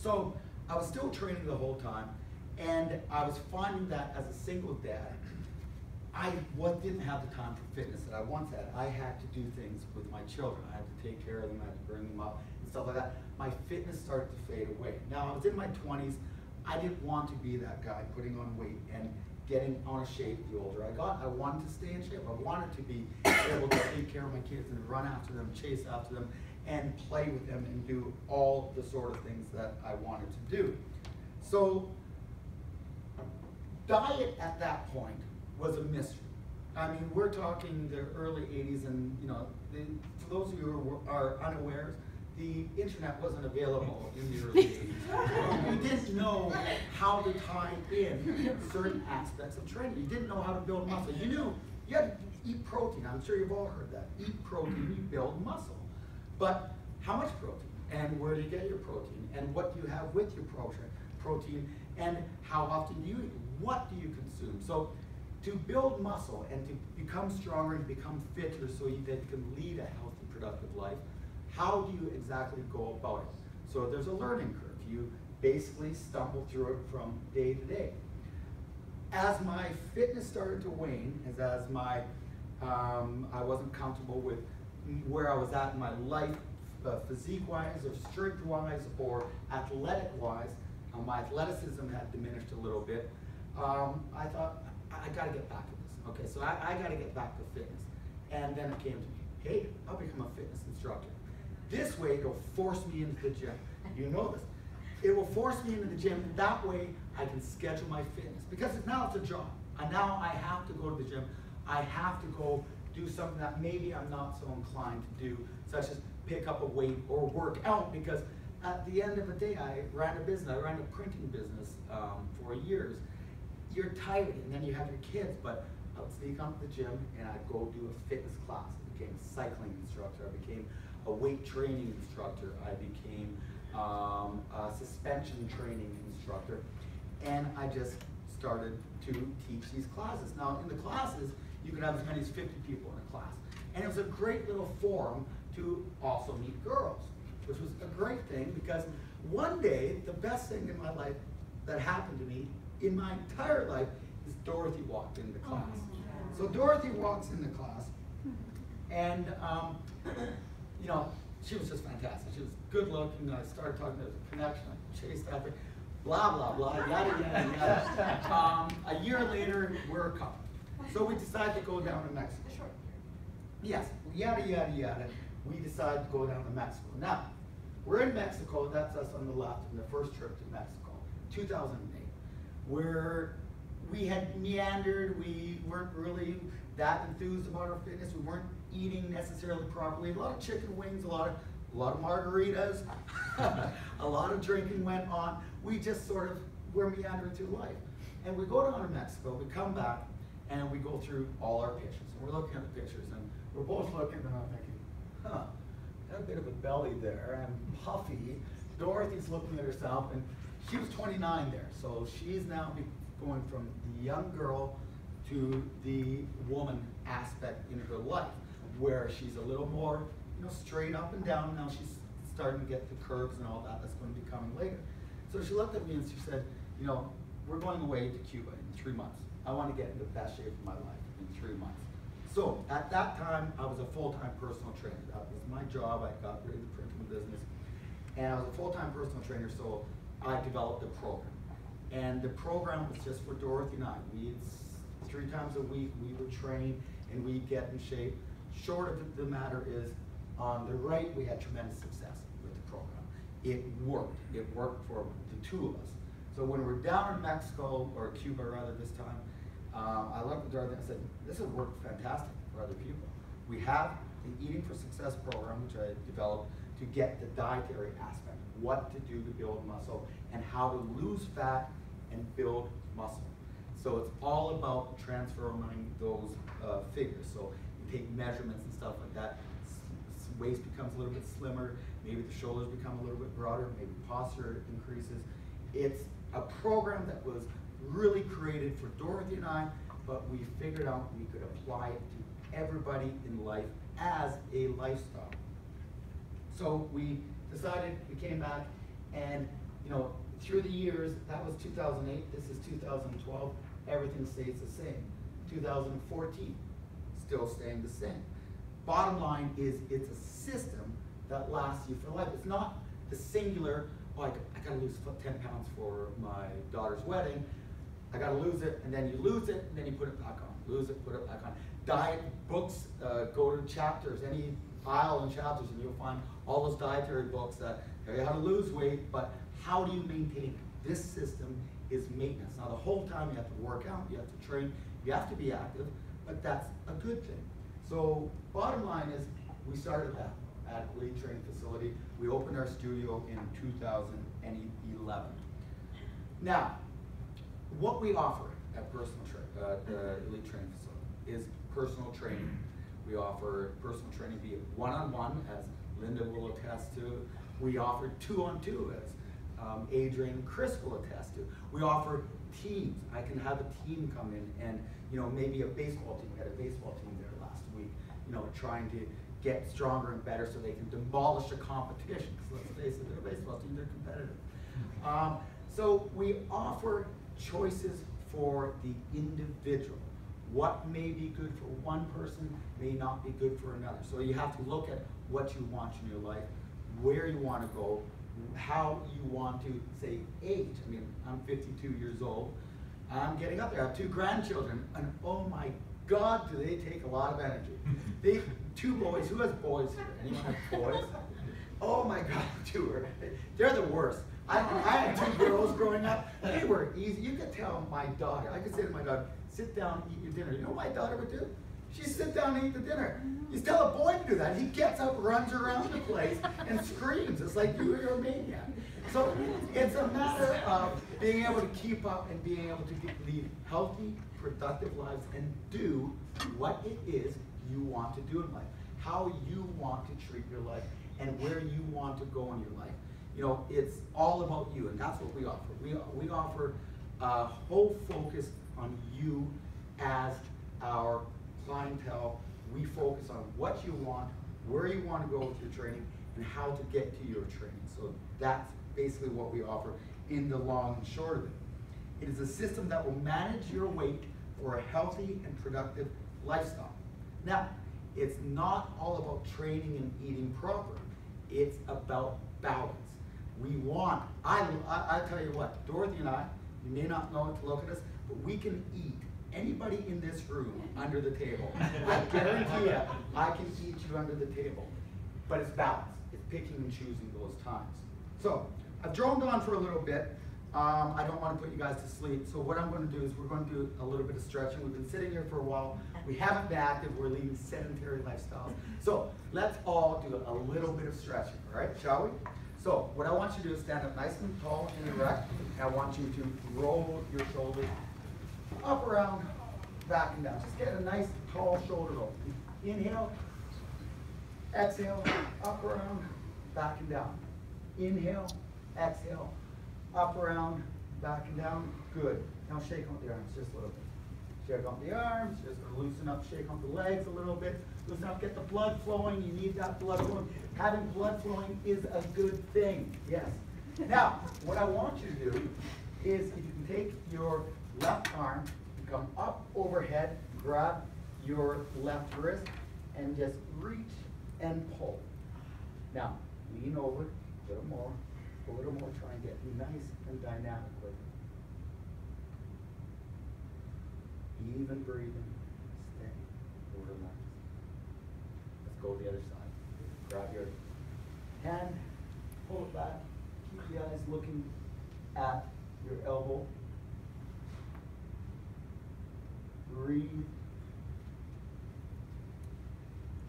So I was still training the whole time, and I was finding that as a single dad, I didn't have the time for fitness that I once had. I had to do things with my children. I had to take care of them, I had to bring them up, and stuff like that. My fitness started to fade away. Now, I was in my 20s. I didn't want to be that guy putting on weight and getting out of shape the older I got. I wanted to stay in shape. I wanted to be able to take care of my kids and run after them, chase after them, and play with them and do all the sort of things that I wanted to do. So, diet at that point was a mystery. I mean, we're talking the early 80s, and you know, for those of you who are unaware, the internet wasn't available in the early 80s. You didn't know how to tie in certain aspects of training. You didn't know how to build muscle. You knew you had to eat protein. I'm sure you've all heard that. Eat protein, you build muscle. But how much protein? And where do you get your protein? And what do you have with your protein? And how often do you eat? What do you consume? So to build muscle and to become stronger and become fitter so that you can lead a healthy, productive life, how do you exactly go about it? So there's a learning curve. You basically stumble through it from day to day. As my fitness started to wane, as my I wasn't comfortable with where I was at in my life, physique-wise or strength-wise or athletic-wise, my athleticism had diminished a little bit. I thought, I gotta get back to this. Okay, so I gotta get back to fitness. And then it came to me, hey, I'll become a fitness instructor. This way it'll force me into the gym. You know this. It will force me into the gym. That way I can schedule my fitness. Because now it's a job. And now I have to go to the gym. I have to go do something that maybe I'm not so inclined to do, such as pick up a weight or work out, because at the end of the day, I ran a business. I ran a printing business for years. You're tired, and then you have your kids, but I would sneak up to the gym and I'd go do a fitness class. I became a cycling instructor. I became a weight training instructor. I became a suspension training instructor. And I just started to teach these classes. Now, in the classes, you could have as many as 50 people in a class. And it was a great little forum to also meet girls, which was a great thing, because one day, the best thing in my life that happened to me in my entire life is Dorothy walked into class. So Dorothy walks into class, and you know, she was just fantastic. She was good looking. I started talking, there was a connection. I chased after, blah, blah, blah, yada, yada, yada. A year later, we're a couple. So we decided to go down to Mexico. Yes, yada, yada, yada. We decided to go down to Mexico. Now, we're in Mexico. That's us on the left in the first trip to Mexico, 2008. Where we had meandered. We weren't really that enthused about our fitness. We weren't eating necessarily properly. A lot of chicken wings, a lot of margaritas, a lot of drinking went on. We just sort of were meandering through life. And we go down to Mexico, we come back, and we go through all our pictures. And we're looking at the pictures, and we're both looking, and I'm thinking, huh, got a bit of a belly there, and puffy. Dorothy's looking at herself, and she was 29 there, so she's now going from the young girl to the woman aspect in her life, where she's a little more, you know, straight up and down. Now she's starting to get the curves and all that. That's going to be coming later. So she looked at me and she said, you know, we're going away to Cuba in 3 months. I want to get in the best shape of my life in 3 months. So at that time, I was a full-time personal trainer. That was my job. I got rid of the printing business, and I was a full-time personal trainer. So I developed a program, and the program was just for Dorothy and I. It's 3 times a week. We would train and we'd get in shape. Short of the matter is, on the right, we had tremendous success with the program. It worked. It worked for the 2 of us. So when we're down in Mexico, or Cuba rather this time, I looked at Dorothy and I said, this has worked fantastic for other people. We have the Eating for Success program, which I developed to get the dietary aspect, what to do to build muscle, and how to lose fat and build muscle. So it's all about transforming those figures. So you take measurements and stuff like that. Waist becomes a little bit slimmer, maybe the shoulders become a little bit broader, maybe posture increases. It's a program that was really created for Dorothy and I, but we figured out we could apply it to everybody in life as a lifestyle. So we decided, we came back, and you know, through the years, that was 2008, this is 2012, everything stays the same. 2014, still staying the same. Bottom line is, it's a system that lasts you for life. It's not the singular, like, I gotta lose 10 pounds for my daughter's wedding. I gotta lose it, and then you lose it, and then you put it back on. Lose it, put it back on. Diet books, go to chapters, any aisle in chapters, and you'll find all those dietary books that tell you how to lose weight, but how do you maintain it? This system is maintenance. Now, the whole time you have to work out, you have to train, you have to be active, but that's a good thing. So, bottom line is, we started that at Elite Training Facility. We opened our studio in 2011. Now, what we offer at Elite Training Facility is personal training. We offer personal training, be it one-on-one, as Linda will attest to. We offer two-on-two, as Adrian and Chris will attest to. We offer teams. I can have a team come in and, you know, maybe a baseball team. We had a baseball team there last week, you know, trying to get stronger and better so they can demolish a competition. Because let's face it, they're a baseball team, they're competitive. So we offer choices for the individual. What may be good for one person may not be good for another. So you have to look at what you want in your life, where you want to go, how you want to, say, age. I mean, I'm 52 years old. I'm getting up there. I have 2 grandchildren, and oh my God, do they take a lot of energy. They, 2 boys. Who has boys here? Anyone have boys? Oh my God, 2 they're the worst. I had 2 girls growing up. They were easy. You could tell my daughter. I could say to my daughter, sit down, eat your dinner. You know what my daughter would do? She'd sit down and eat the dinner. You tell a boy to do that. He gets up, runs around the place, and screams. It's like you're a maniac. So it's a matter of being able to keep up and being able to lead healthy, productive lives and do what it is you want to do in life, how you want to treat your life, and where you want to go in your life. You know, it's all about you, and that's what we offer. We offer a whole focus on you as our clientele. We focus on what you want, where you want to go with your training, and how to get to your training. So that's basically what we offer in the long and short of it. It is a system that will manage your weight for a healthy and productive lifestyle. Now, it's not all about training and eating properly. It's about balance. We want, I tell you what, Dorothy and I, you may not know it to look at us, but we can eat anybody in this room under the table. I guarantee you, I can eat you under the table. But it's balance. It's picking and choosing those times. So, I've droned on for a little bit. I don't want to put you guys to sleep. So what I'm going to do is we're going to do a little bit of stretching. We've been sitting here for a while. We haven't been active. We're leading sedentary lifestyles. So let's all do a little bit of stretching, all right? Shall we? So what I want you to do is stand up nice and tall and erect. And I want you to roll your shoulders up, around, back, and down. Just get a nice tall shoulder roll. Inhale, exhale, up, around, back, and down. Inhale, exhale, up, around, back, and down. Good. Now shake out the arms just a little bit. Shake out the arms, just loosen up, shake out the legs a little bit. Loosen up, get the blood flowing. You need that blood flowing. Having blood flowing is a good thing, yes. Now, what I want you to do is if you can take your left arm, come up overhead, grab your left wrist, and just reach and pull. Now, lean over a little more, try and get nice and dynamic with it. Even breathing, steady, relax. Let's go to the other side. Grab your hand, pull it back, keep the eyes looking at your elbow. Breathe.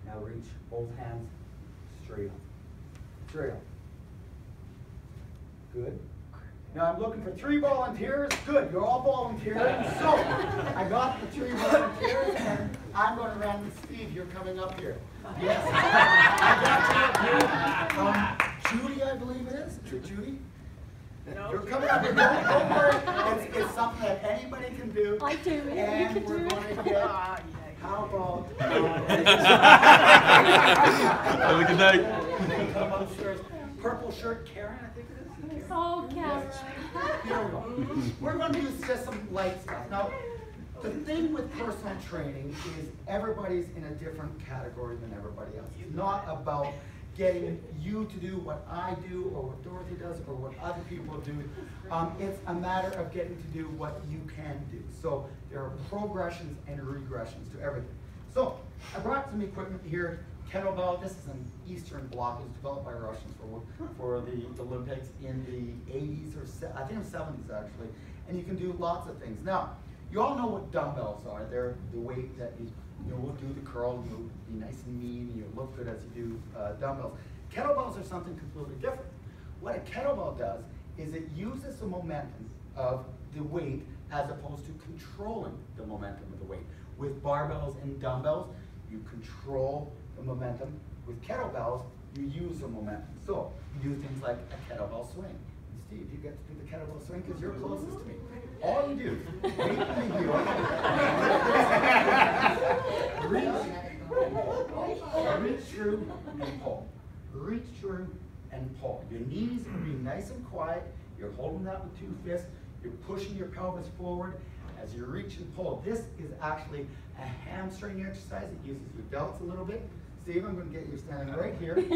Now release. reach both hands straight up. Straight up. Good. Now I'm looking for 3 volunteers. Good, you're all volunteering. So I got the 3 volunteers, and I'm going to run with Steve. You're coming up here. Yes. I got you up here. Judy, I believe it is. Judy? No. You're coming up here. Don't worry. It's something that anybody can do. I do it. And You can we're do going to it. get. How about? Have a good night. Come upstairs. Purple shirt, Karen, I think it is. Oh, Karen. Here we go. We're going to use just some light stuff. Now, the thing with personal training is everybody's in a different category than everybody else. It's not about getting you to do what I do or what Dorothy does or what other people do. It's a matter of getting to do what you can do. So there are progressions and regressions to everything. So I brought some equipment here. Kettlebell, this is an Eastern block. It was developed by Russians for the Olympics in the 80s or I think it was 70s actually. And you can do lots of things. Now, you all know what dumbbells are. They're the weight that you will do the curl, you'll be nice and mean, and you'll look good as you do dumbbells. Kettlebells are something completely different. What a kettlebell does is it uses the momentum of the weight as opposed to controlling the momentum of the weight. With barbells and dumbbells, you control the momentum. With kettlebells, you use the momentum. So you do things like a kettlebell swing. And Steve, you get to do the kettlebell swing because you're closest to me. All you do, weight in the heel, reach through and pull. Reach through and pull. Your knees are being nice and quiet. You're holding that with 2 fists. You're pushing your pelvis forward as you reach and pull. This is actually a hamstring exercise. It uses your delts a little bit. Steve, I'm going to get you standing right here. With 2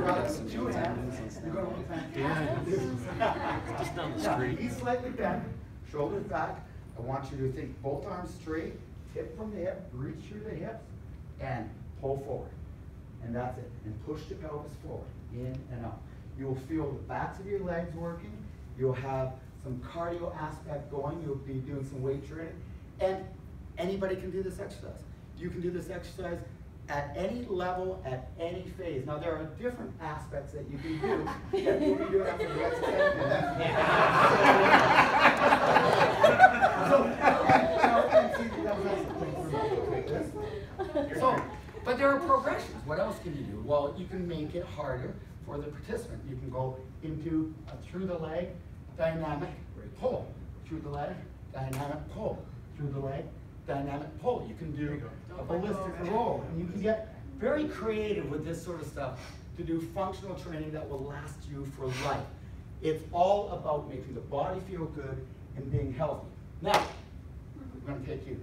hands. You're going to look fantastic. Just down the street. Knees slightly bent, shoulders back. I want you to think both arms straight, tip from the hip, reach through the hips, and pull forward. And that's it. And push the pelvis forward, in and out. You'll feel the backs of your legs working. You'll have some cardio aspect going. You'll be doing some weight training. And anybody can do this exercise. You can do this exercise at any level, at any phase. Now there are different aspects that you can do that we'll be doing after the next 10 minutes. So, but there are progressions. What else can you do? Well, you can make it harder for the participant. You can go into a through the leg, dynamic pull. Through the leg, dynamic pull. Through the leg, dynamic pull. You can do a ballistic roll. And you can get very creative with this sort of stuff to do functional training that will last you for life. It's all about making the body feel good and being healthy. Now, we're going to take you.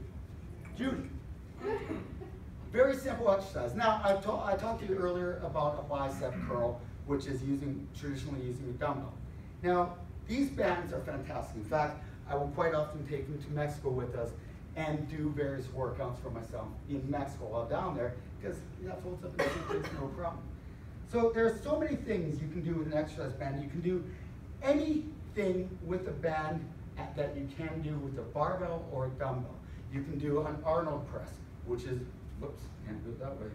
Judy. Very simple exercise. Now, I talked to you earlier about a bicep curl, which is traditionally using a dumbbell. Now, these bands are fantastic. In fact, I will quite often take them to Mexico with us and do various workouts for myself in Mexico while down there, because that folds up in the suitcase, no problem. So there are so many things you can do with an exercise band. You can do anything with a band that you can do with a barbell or a dumbbell. You can do an Arnold press, which is, whoops, can't do it that way,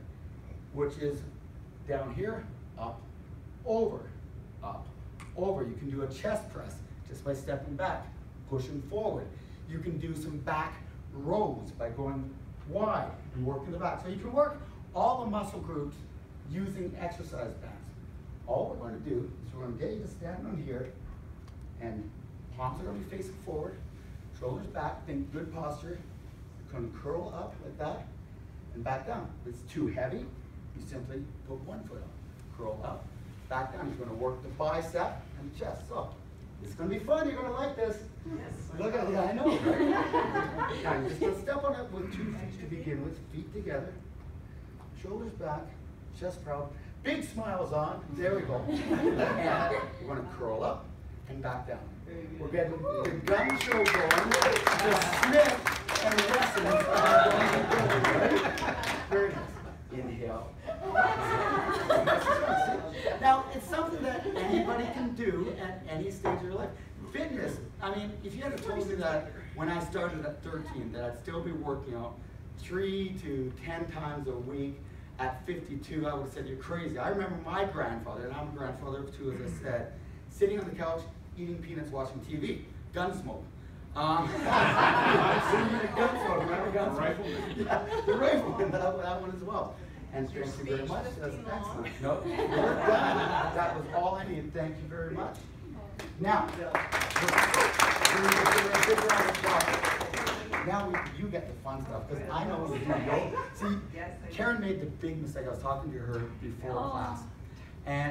which is down here, up, over, up, over. You can do a chest press just by stepping back, pushing forward. You can do some back rows by going wide and working the back. So you can work all the muscle groups using exercise bands. All we're going to do is we're going to get you to stand on here, and palms are going to be facing forward, shoulders back, think good posture. You're going to curl up like that and back down. If it's too heavy, you simply put one foot up, curl up, back down. You're going to work the bicep and the chest. So it's going to be fun. You're going to like this. Yes. Look at it. I know, right? Now, you're just going to step on it with 2 feet to begin with, feet together, shoulders back, chest proud, big smiles on. There we go. And we're going to curl up and back down. We're getting the gun show going. The Smith and Wessons are going to go, right? Very nice. Inhale. Now, it's something that anybody can do at any stage of your life. Fitness, I mean, if you had told me that when I started at 13, that I'd still be working out 3 to 10 times a week at 52, I would have said you're crazy. I remember my grandfather, and I'm a grandfather of two, as I said, sitting on the couch, eating peanuts, watching TV, Gunsmoke. Gunsmoke, remember Gunsmoke? Rifleman. Yeah, the Rifleman, that one as well. And thank you very much. That's excellent. No, we're done. That was all I needed. Thank you very much. Now, now you get the fun stuff, because I know you know. See, Karen made the big mistake. I was talking to her before class,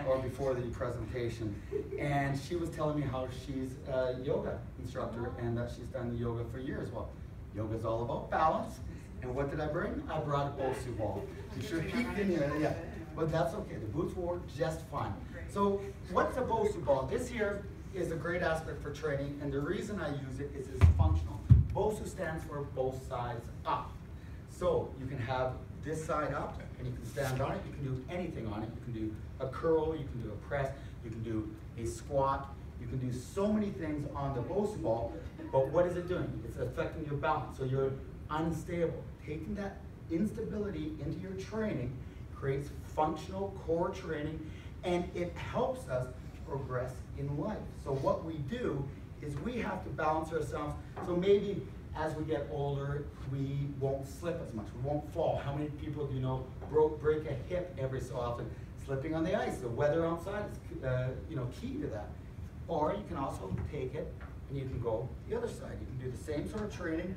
or before the presentation, and she was telling me how she's a yoga instructor and that she's done yoga for years. Well, yoga is all about balance. And what did I bring? I brought a BOSU ball. You should have peeked in here, yeah. But that's okay, the boots will work just fine. So what's a BOSU ball? This here is a great aspect for training, and the reason I use it is it's functional. BOSU stands for both sides up. So you can have this side up, and you can stand on it, you can do anything on it. You can do a curl, you can do a press, you can do a squat, you can do so many things on the BOSU ball, but what is it doing? It's affecting your balance, so you're unstable. Taking that instability into your training creates functional core training, and it helps us progress in life. So what we do is we have to balance ourselves, so maybe as we get older, we won't slip as much, we won't fall. How many people do you know break a hip every so often? Slipping on the ice, the weather outside is key to that. Or you can also take it and you can go the other side. You can do the same sort of training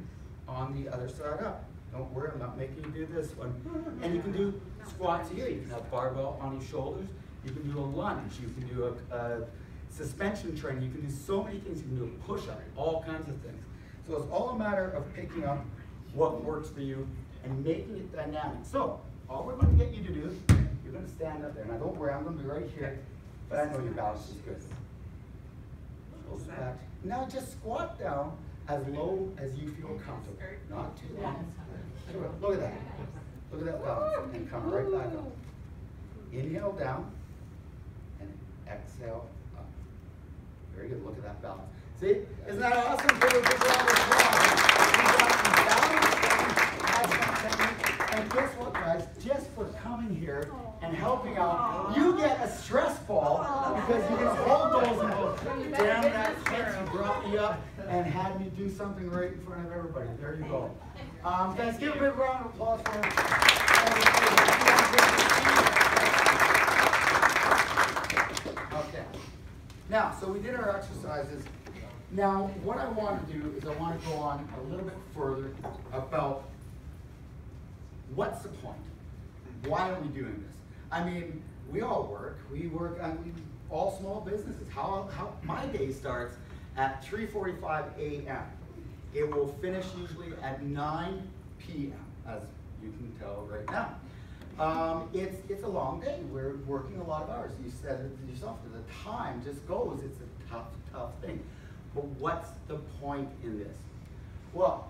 on the other side up. Don't worry, I'm not making you do this one. And you can do squats here. You can have barbell on your shoulders. You can do a lunge. You can do a suspension training. You can do so many things. You can do a push-up, all kinds of things. So it's all a matter of picking up what works for you and making it dynamic. So all we're going to get you to do, you're going to stand up there. Now don't worry, I'm going to be right here, but I know your balance is good. Shoulders back. Now just squat down as low as you feel comfortable. Not too long. Look at that. Look at that balance. And come right back up. Inhale down and exhale up. Very good. Look at that balance. See? Isn't that awesome? Give a big round of applause. And guess what, guys? Just for coming here and helping out, you get a stress ball because you can hold those and go, damn that bitch, you brought me up and had me do something right in front of everybody. There you go. Guys, give a big round of applause for him. Okay. Now, so we did our exercises. Now, what I want to do is I want to go on a little bit further about what's the point? Why are we doing this? I mean, we all work. We work on all small businesses. How my day starts at 3:45 a.m. It will finish usually at 9 p.m. as you can tell right now. It's a long day. We're working a lot of hours. You said it yourself. The time just goes. It's a tough thing. But what's the point in this? Well,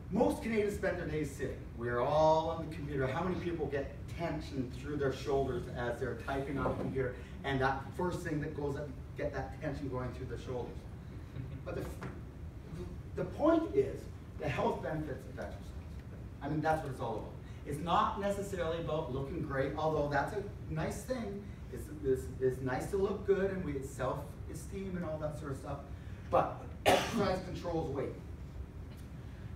most Canadians spend their days sitting. We're all on the computer. How many people get tension through their shoulders as they're typing on the computer, and that first thing that goes up, get that tension going through the shoulders? But the point is the health benefits of exercise. I mean, that's what it's all about. It's not necessarily about looking great, although that's a nice thing. It's nice to look good, and we get self-esteem and all that sort of stuff. But exercise controls weight.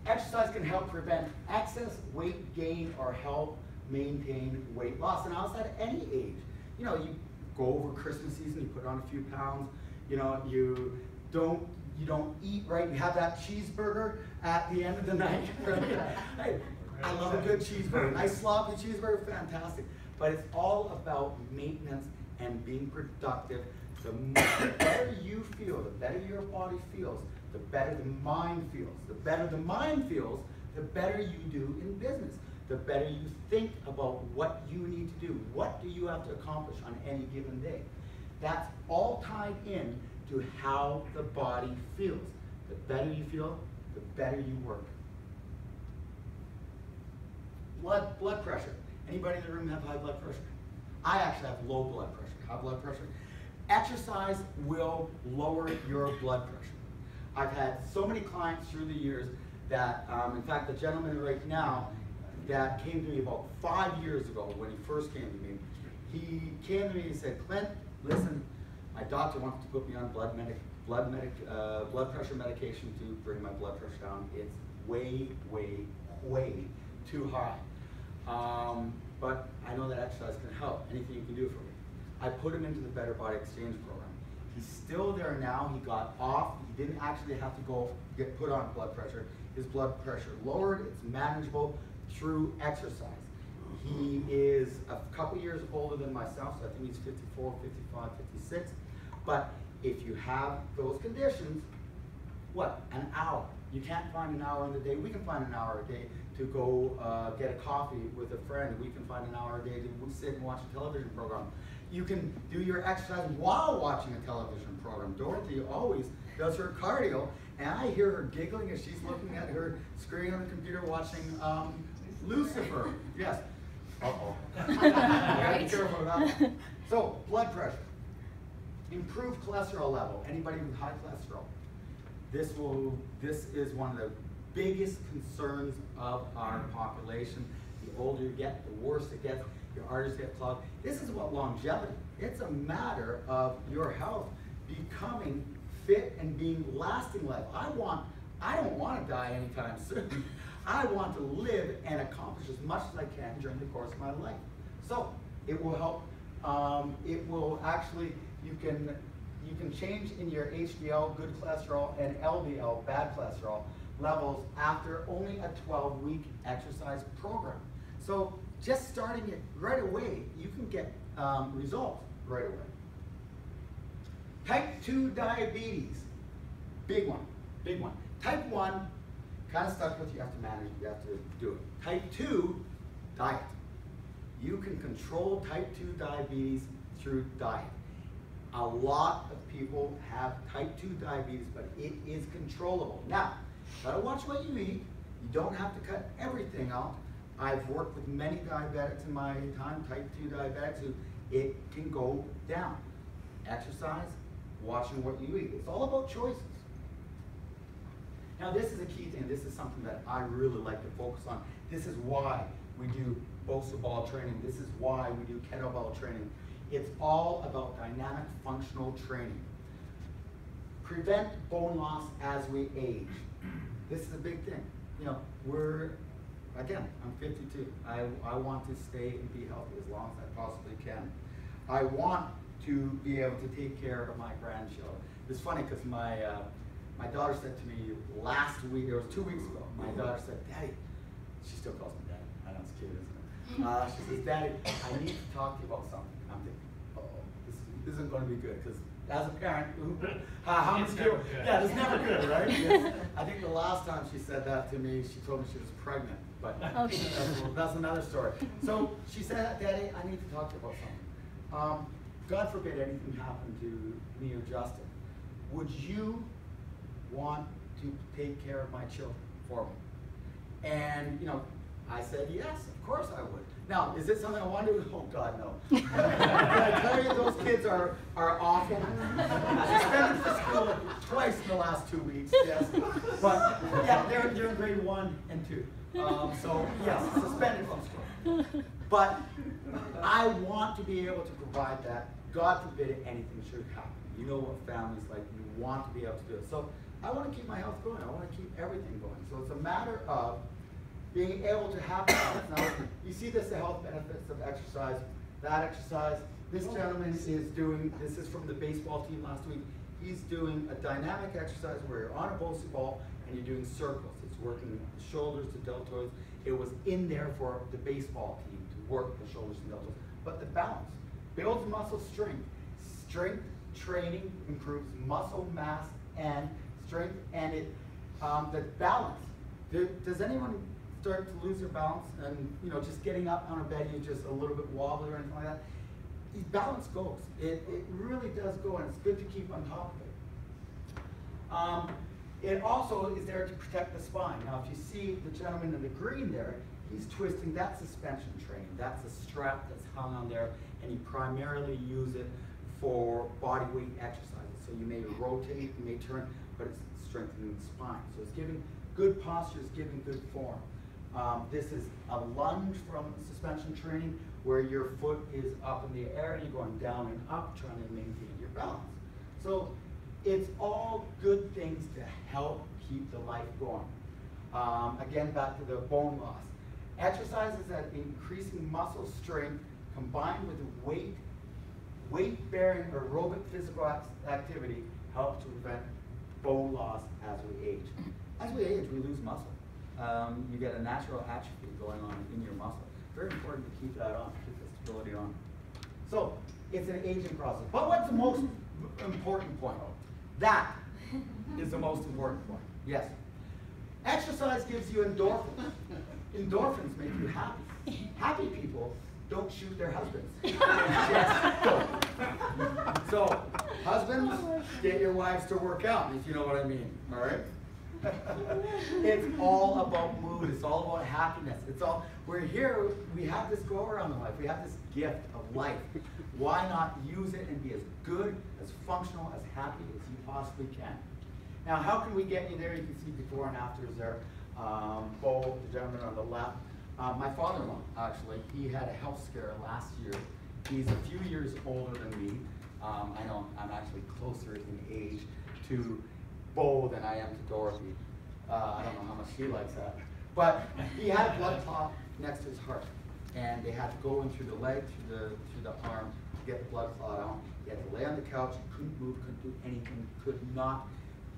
Exercise can help prevent excess weight gain or help maintain weight loss. And outside at any age, you know, you go over Christmas season, you put on a few pounds. You know, you don't eat right. You have that cheeseburger at the end of the night. Right? I love a good cheeseburger. Nice sloppy cheeseburger, fantastic. But it's all about maintenance and being productive. The better you feel, the better your body feels, the better the mind feels. The better the mind feels, the better you do in business. The better you think about what you need to do. What do you have to accomplish on any given day? That's all tied in to how the body feels. The better you feel, the better you work. Blood pressure. Anybody in the room have high blood pressure? I actually have low blood pressure. High blood pressure. Exercise will lower your blood pressure. I've had so many clients through the years that, in fact, the gentleman right now, that came to me about 5 years ago when he first came to me. He came to me and said, Clint, listen, my doctor wants to put me on blood pressure medication to bring my blood pressure down. It's way, way, way too high. But I know that exercise can help. Anything you can do for me. I put him into the Better Body Exchange program. He's still there now. He got off. He didn't actually have to go get put on blood pressure. His blood pressure lowered. It's manageable through exercise. He is a couple years older than myself, so I think he's 54, 55, 56. But if you have those conditions, what? An hour. You can't find an hour in the day. We can find an hour a day to go get a coffee with a friend. We can find an hour a day to sit and watch a television program. You can do your exercise while watching a television program. Dorothy always does her cardio, and I hear her giggling as she's looking at her screen on the computer watching Lucifer. Yes. Uh-oh. Gotta be careful with that one. So, blood pressure. Improved cholesterol level. Anybody with high cholesterol? This is one of the biggest concerns of our population. The older you get, the worse it gets. Your arteries get clogged. This is about longevity. It's a matter of your health becoming fit and being lasting life. I don't want to die anytime soon. I want to live and accomplish as much as I can during the course of my life. So it will help. It will actually, you can change in your HDL, good cholesterol, and LDL, bad cholesterol, levels after only a 12-week exercise program. So just starting it right away, you can get results right away. Type 2 diabetes, big one, big one. Type 1, kind of stuck with, you have to manage, you have to do it. Type 2, diet. You can control type 2 diabetes through diet. A lot of people have type 2 diabetes, but it is controllable. Now, gotta watch what you eat. You don't have to cut everything out. I've worked with many diabetics in my time, type 2 diabetics, who it can go down. Exercise, watching what you eat. It's all about choices. Now this is a key thing. This is something that I really like to focus on. This is why we do Bosa ball training. This is why we do kettlebell training. It's all about dynamic functional training. Prevent bone loss as we age. This is a big thing. You know, again, I'm 52. I want to stay and be healthy as long as I possibly can. I want to be able to take care of my grandchildren. It's funny because my daughter said to me last week, it was 2 weeks ago, my daughter said, Daddy, she still calls me Daddy. I know it's cute, isn't it? She says, Daddy, I need to talk to you about something. I'm thinking, uh-oh, this isn't going to be good, because as a parent, how much do? Yeah, it's never good, right? Yes. I think the last time she said that to me, she told me she was pregnant, but that's another story. So she said, Daddy, I need to talk to you about something. God forbid anything happened to me or Justin. Would you want to take care of my children for me? And, you know, I said, yes, of course I would. Now, is it something I want to do? Oh, God, no. Can I tell you those kids are awful? Suspended from school twice in the last 2 weeks, yes. But, yeah, they're in grade 1 and 2. So, yes, suspended from school. But I want to be able to provide that. God forbid anything should happen. You know what family's like. You want to be able to do it. So I want to keep my health going. I want to keep everything going. So it's a matter of being able to have health. Now, you see this, the health benefits of exercise. That exercise, this gentleman is doing, this is from the baseball team last week. He's doing a dynamic exercise where you're on a Bosa ball and you're doing circles. It's working the shoulders, the deltoids. It was in there for the baseball team to work the shoulders and deltoids. But the balance builds muscle strength. Strength training improves muscle mass and strength, and it the balance. Does anyone start to lose their balance and, you know, just getting up on a bed, you're just a little bit wobbly or anything like that? The balance goes. It really does go, and it's good to keep on top of it. It also is there to protect the spine. Now, if you see the gentleman in the green there, he's twisting that suspension training. That's a strap that's hung on there, and you primarily use it for body weight exercises. So you may rotate, you may turn, but it's strengthening the spine. So it's giving good posture, it's giving good form. This is a lunge from suspension training where your foot is up in the air and you're going down and up trying to maintain your balance. So it's all good things to help keep the life going. Again, back to the bone loss. Exercises that increasing muscle strength combined with weight-bearing aerobic physical activity help to prevent bone loss as we age. As we age, we lose muscle. You get a natural atrophy going on in your muscle. Very important to keep that on, keep the stability on. So it's an aging process. But what's the most important point? That is the most important point. Yes. Exercise gives you endorphins. Endorphins make you happy. Happy people don't shoot their husbands. Just don't. So, husbands, get your wives to work out, if you know what I mean. All right? It's all about mood. It's all about happiness. It's all. We're here. We have this go around in life. We have this gift of life. Why not use it and be as good, as functional, as happy as you possibly can? Now, how can we get you there? You can see before and afters there. Bo, the gentleman on the left. My father-in-law, actually, he had a health scare last year. He's a few years older than me. I know I'm actually closer in age to Bo than I am to Dorothy. I don't know how much she likes that. But he had a blood clot next to his heart. And they had to go in through the leg, through the arm, to get the blood clot out. He had to lay on the couch, couldn't move, couldn't do anything, could not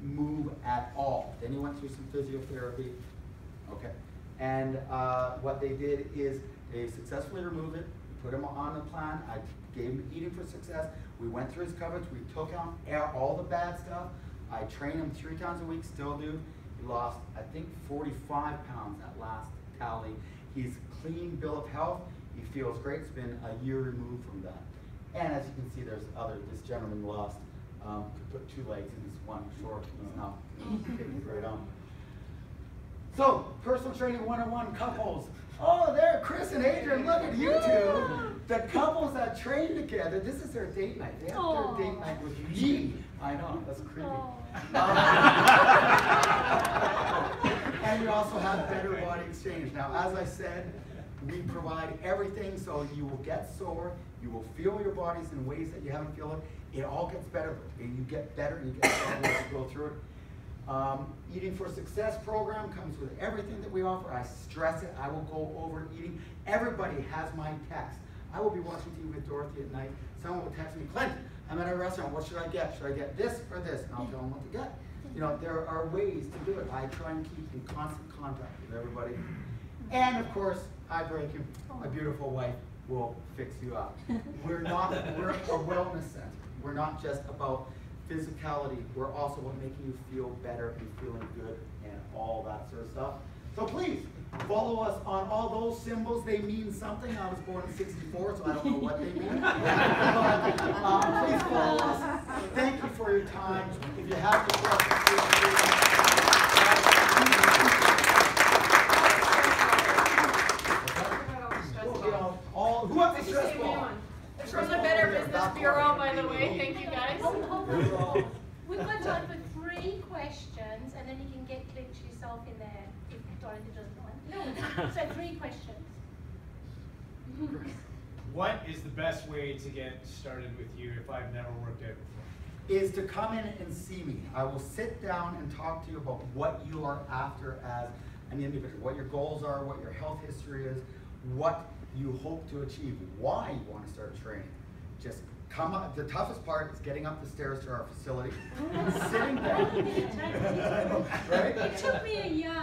move at all. Then he went through some physiotherapy. Okay. And what they did is they successfully removed it, put him on the plan. I gave him Eating for Success. We went through his coverage. We took out all the bad stuff. I train him 3 times a week, still do. He lost, I think, 45 pounds at last tally. He's clean bill of health. He feels great. It's been a year removed from that. And as you can see, there's this gentleman lost, could put 2 legs in his one short. He's now getting right on. So, personal training 101 couples. Oh, there, Chris and Adrian, look at you two. The couples that train together, this is their date night. They have their date night with me. I know, that's creepy. And we also have better body exchange. Now, as I said, we provide everything so you will get sore, you will feel your bodies in ways that you haven't felt it. It all gets better. And you get better, you get better as you go through it. Eating for Success program comes with everything that we offer. I stress it. I will go over eating. Everybody has my text. I will be watching TV with Dorothy at night. Someone will text me, Clint, I'm at a restaurant. What should I get? Should I get this or this? And I'll tell them what to get. You know, there are ways to do it. I try and keep in constant contact with everybody. And of course, I break you. My beautiful wife will fix you up. We're a wellness center. We're not just about physicality. We're also about making you feel better and feeling good and all that sort of stuff. So please, follow us on all those symbols. They mean something. I was born in '64, so I don't know what they mean. But please follow us. Thank you for your time. If you have any questions, who wants the stress ball? It's from the Better Business Bureau, by the way. Thank you, guys. We've got time for 3 questions, and then you can get glitch yourself in there if Dorothy doesn't want. No, so 3 questions. What is the best way to get started with you if I've never worked out before? Is to come in and see me. I will sit down and talk to you about what you are after as an individual, what your goals are, what your health history is, what you hope to achieve, why you want to start training. Just come up. The toughest part is getting up the stairs to our facility, sitting down. Right? It took me a year.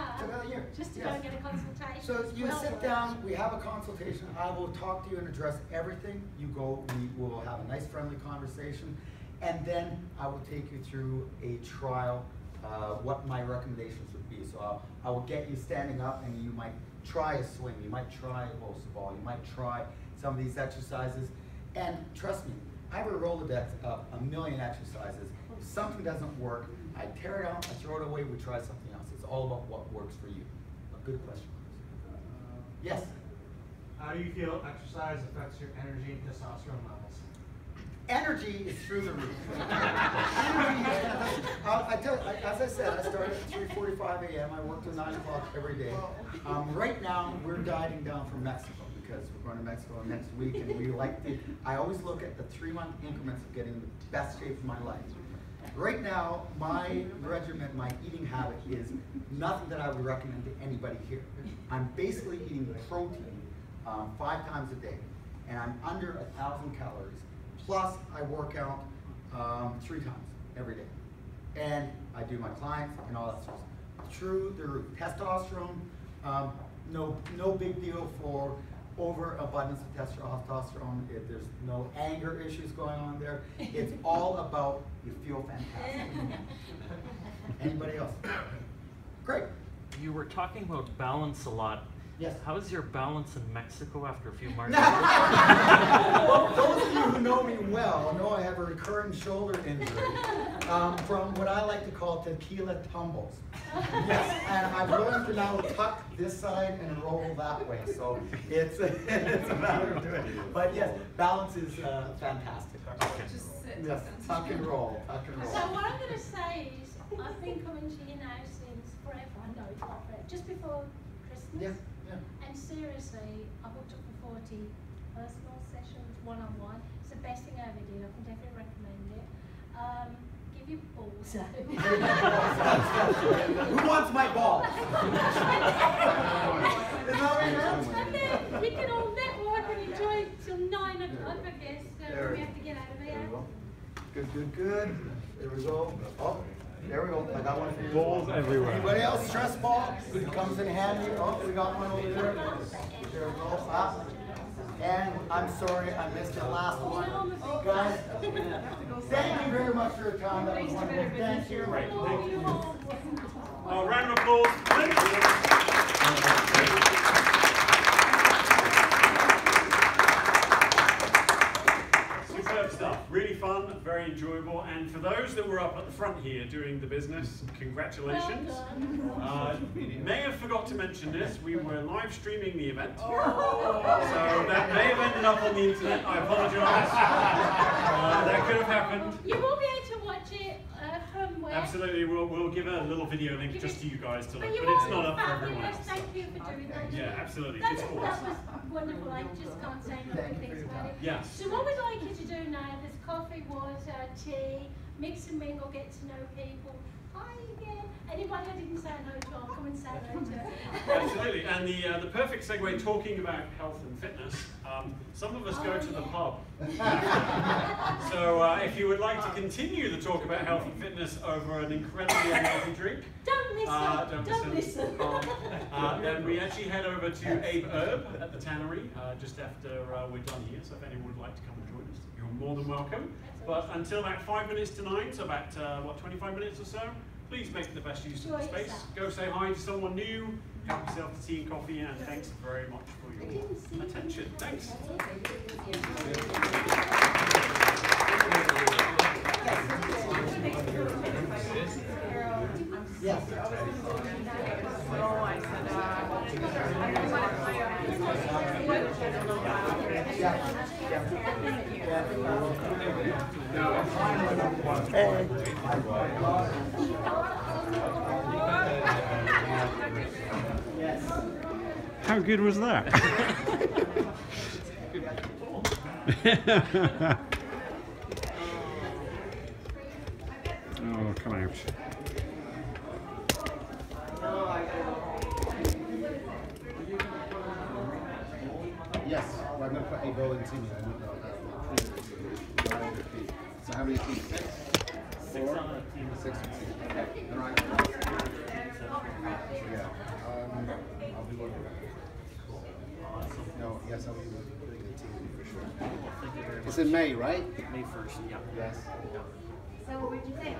Just to go and get a consultation. So you sit down, we have a consultation, I will talk to you and address everything. You go, we will have a nice friendly conversation, and then I will take you through a trial, what my recommendations would be. So I will get you standing up, and you might try a swing, you might try a post ball, you might try some of these exercises. And trust me, I have a Rolodex of 1 million exercises. If something doesn't work, I tear it out, I throw it away, we try something else. It's all about what works for you. A good question. Yes? How do you feel exercise affects your energy and testosterone levels? Energy is through the roof. Energy is fantastic. I tell you, as I said, I started at 3:45 a.m. I work till 9 o'clock every day. Right now, we're guiding down from Mexico because we're going to Mexico next week, and we like to. I always look at the 3-month increments of getting the best shape of my life. Right now, my regimen, my eating habit is nothing that I would recommend to anybody here. I'm basically eating protein 5 times a day, and I'm under 1,000 calories. Plus, I work out 3 times every day. And I do my clients and all that stuff. Through the roof. Testosterone, no big deal for overabundance of testosterone. There's no anger issues going on there. It's all about you feel fantastic. Anybody else? Great. You were talking about balance a lot. Yes. How is your balance in Mexico after a few margaritas? Well, those of you who know me well know I have a recurring shoulder injury from what I like to call tequila tumbles. Yes, and I've learned to now tuck this side and roll that way, so it's a matter of doing it. But yes, balance is fantastic. Just sit. Yes, tuck and roll, tuck and roll. So what I'm going to say is, I've been coming to you now since forever. I know it's not forever. Just before Christmas. Yeah, yeah. And seriously, I booked up for 40 personal sessions, one-on-one. It's the best thing I ever did. I can definitely recommend it. Give you balls. Who wants my balls? And then we can all network and enjoy it till 9 o'clock, I guess. So we have to get out of here. Good, good, good. There we go. Oh, there we go. I got one for you. Balls everywhere. Anybody else? Stress ball? It comes in handy. Oh, we got one over there. There we go. Ah. And I'm sorry I missed the last one. Guys, thank you very much for your time. That was wonderful. Thank you. Great. Thank you. Round of applause, please. Superb stuff. Really fun, very enjoyable. And for those that were up at the front here doing the business, congratulations. May have forgot to mention this. We were live streaming the event. So that may have ended up on the internet. I apologise. That could have happened. You will be able to watch it from where? Absolutely. We'll give a little video link just to you guys to look, But but it's not up for everyone fabulous. else. Thank you for doing that. Yeah, absolutely. That Good was sports. wonderful. I just can't say enough good things about it. Yes. So what we'd like you to do now, there's coffee, water, tea, mix and mingle, get to know people. Hi again. Anybody I didn't say hello to, I'll come and say hello to. Absolutely. And the perfect segue, talking about health and fitness, some of us go to the pub. So if you would like to continue the talk about health and fitness over an incredibly unhealthy drink, don't listen. Then we actually head over to Abe Herb at the Tannery just after we're done here. So if anyone would like to come and join us, you're more than welcome. But until about 5 minutes to 9, so about 25 minutes or so, please make the best use of the space. Go say hi to someone new, help yourself to tea and coffee, and thanks very much for your attention. Thanks. Yes. How good was that? Oh, come out. Yes, well, I'm going to put a rolling team in. So how many teams? 6? 4? 6 teams. Okay. All right. Yeah. I'll be working. Cool. No, yes, I'll be putting the team in for sure. It's in May, right? May 1st, yeah. Yes. So what did you think?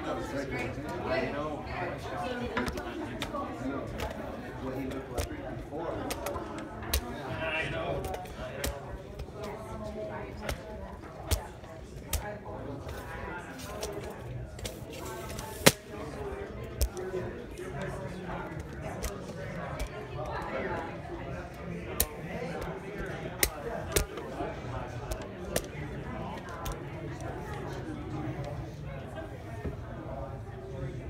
That was great. I know.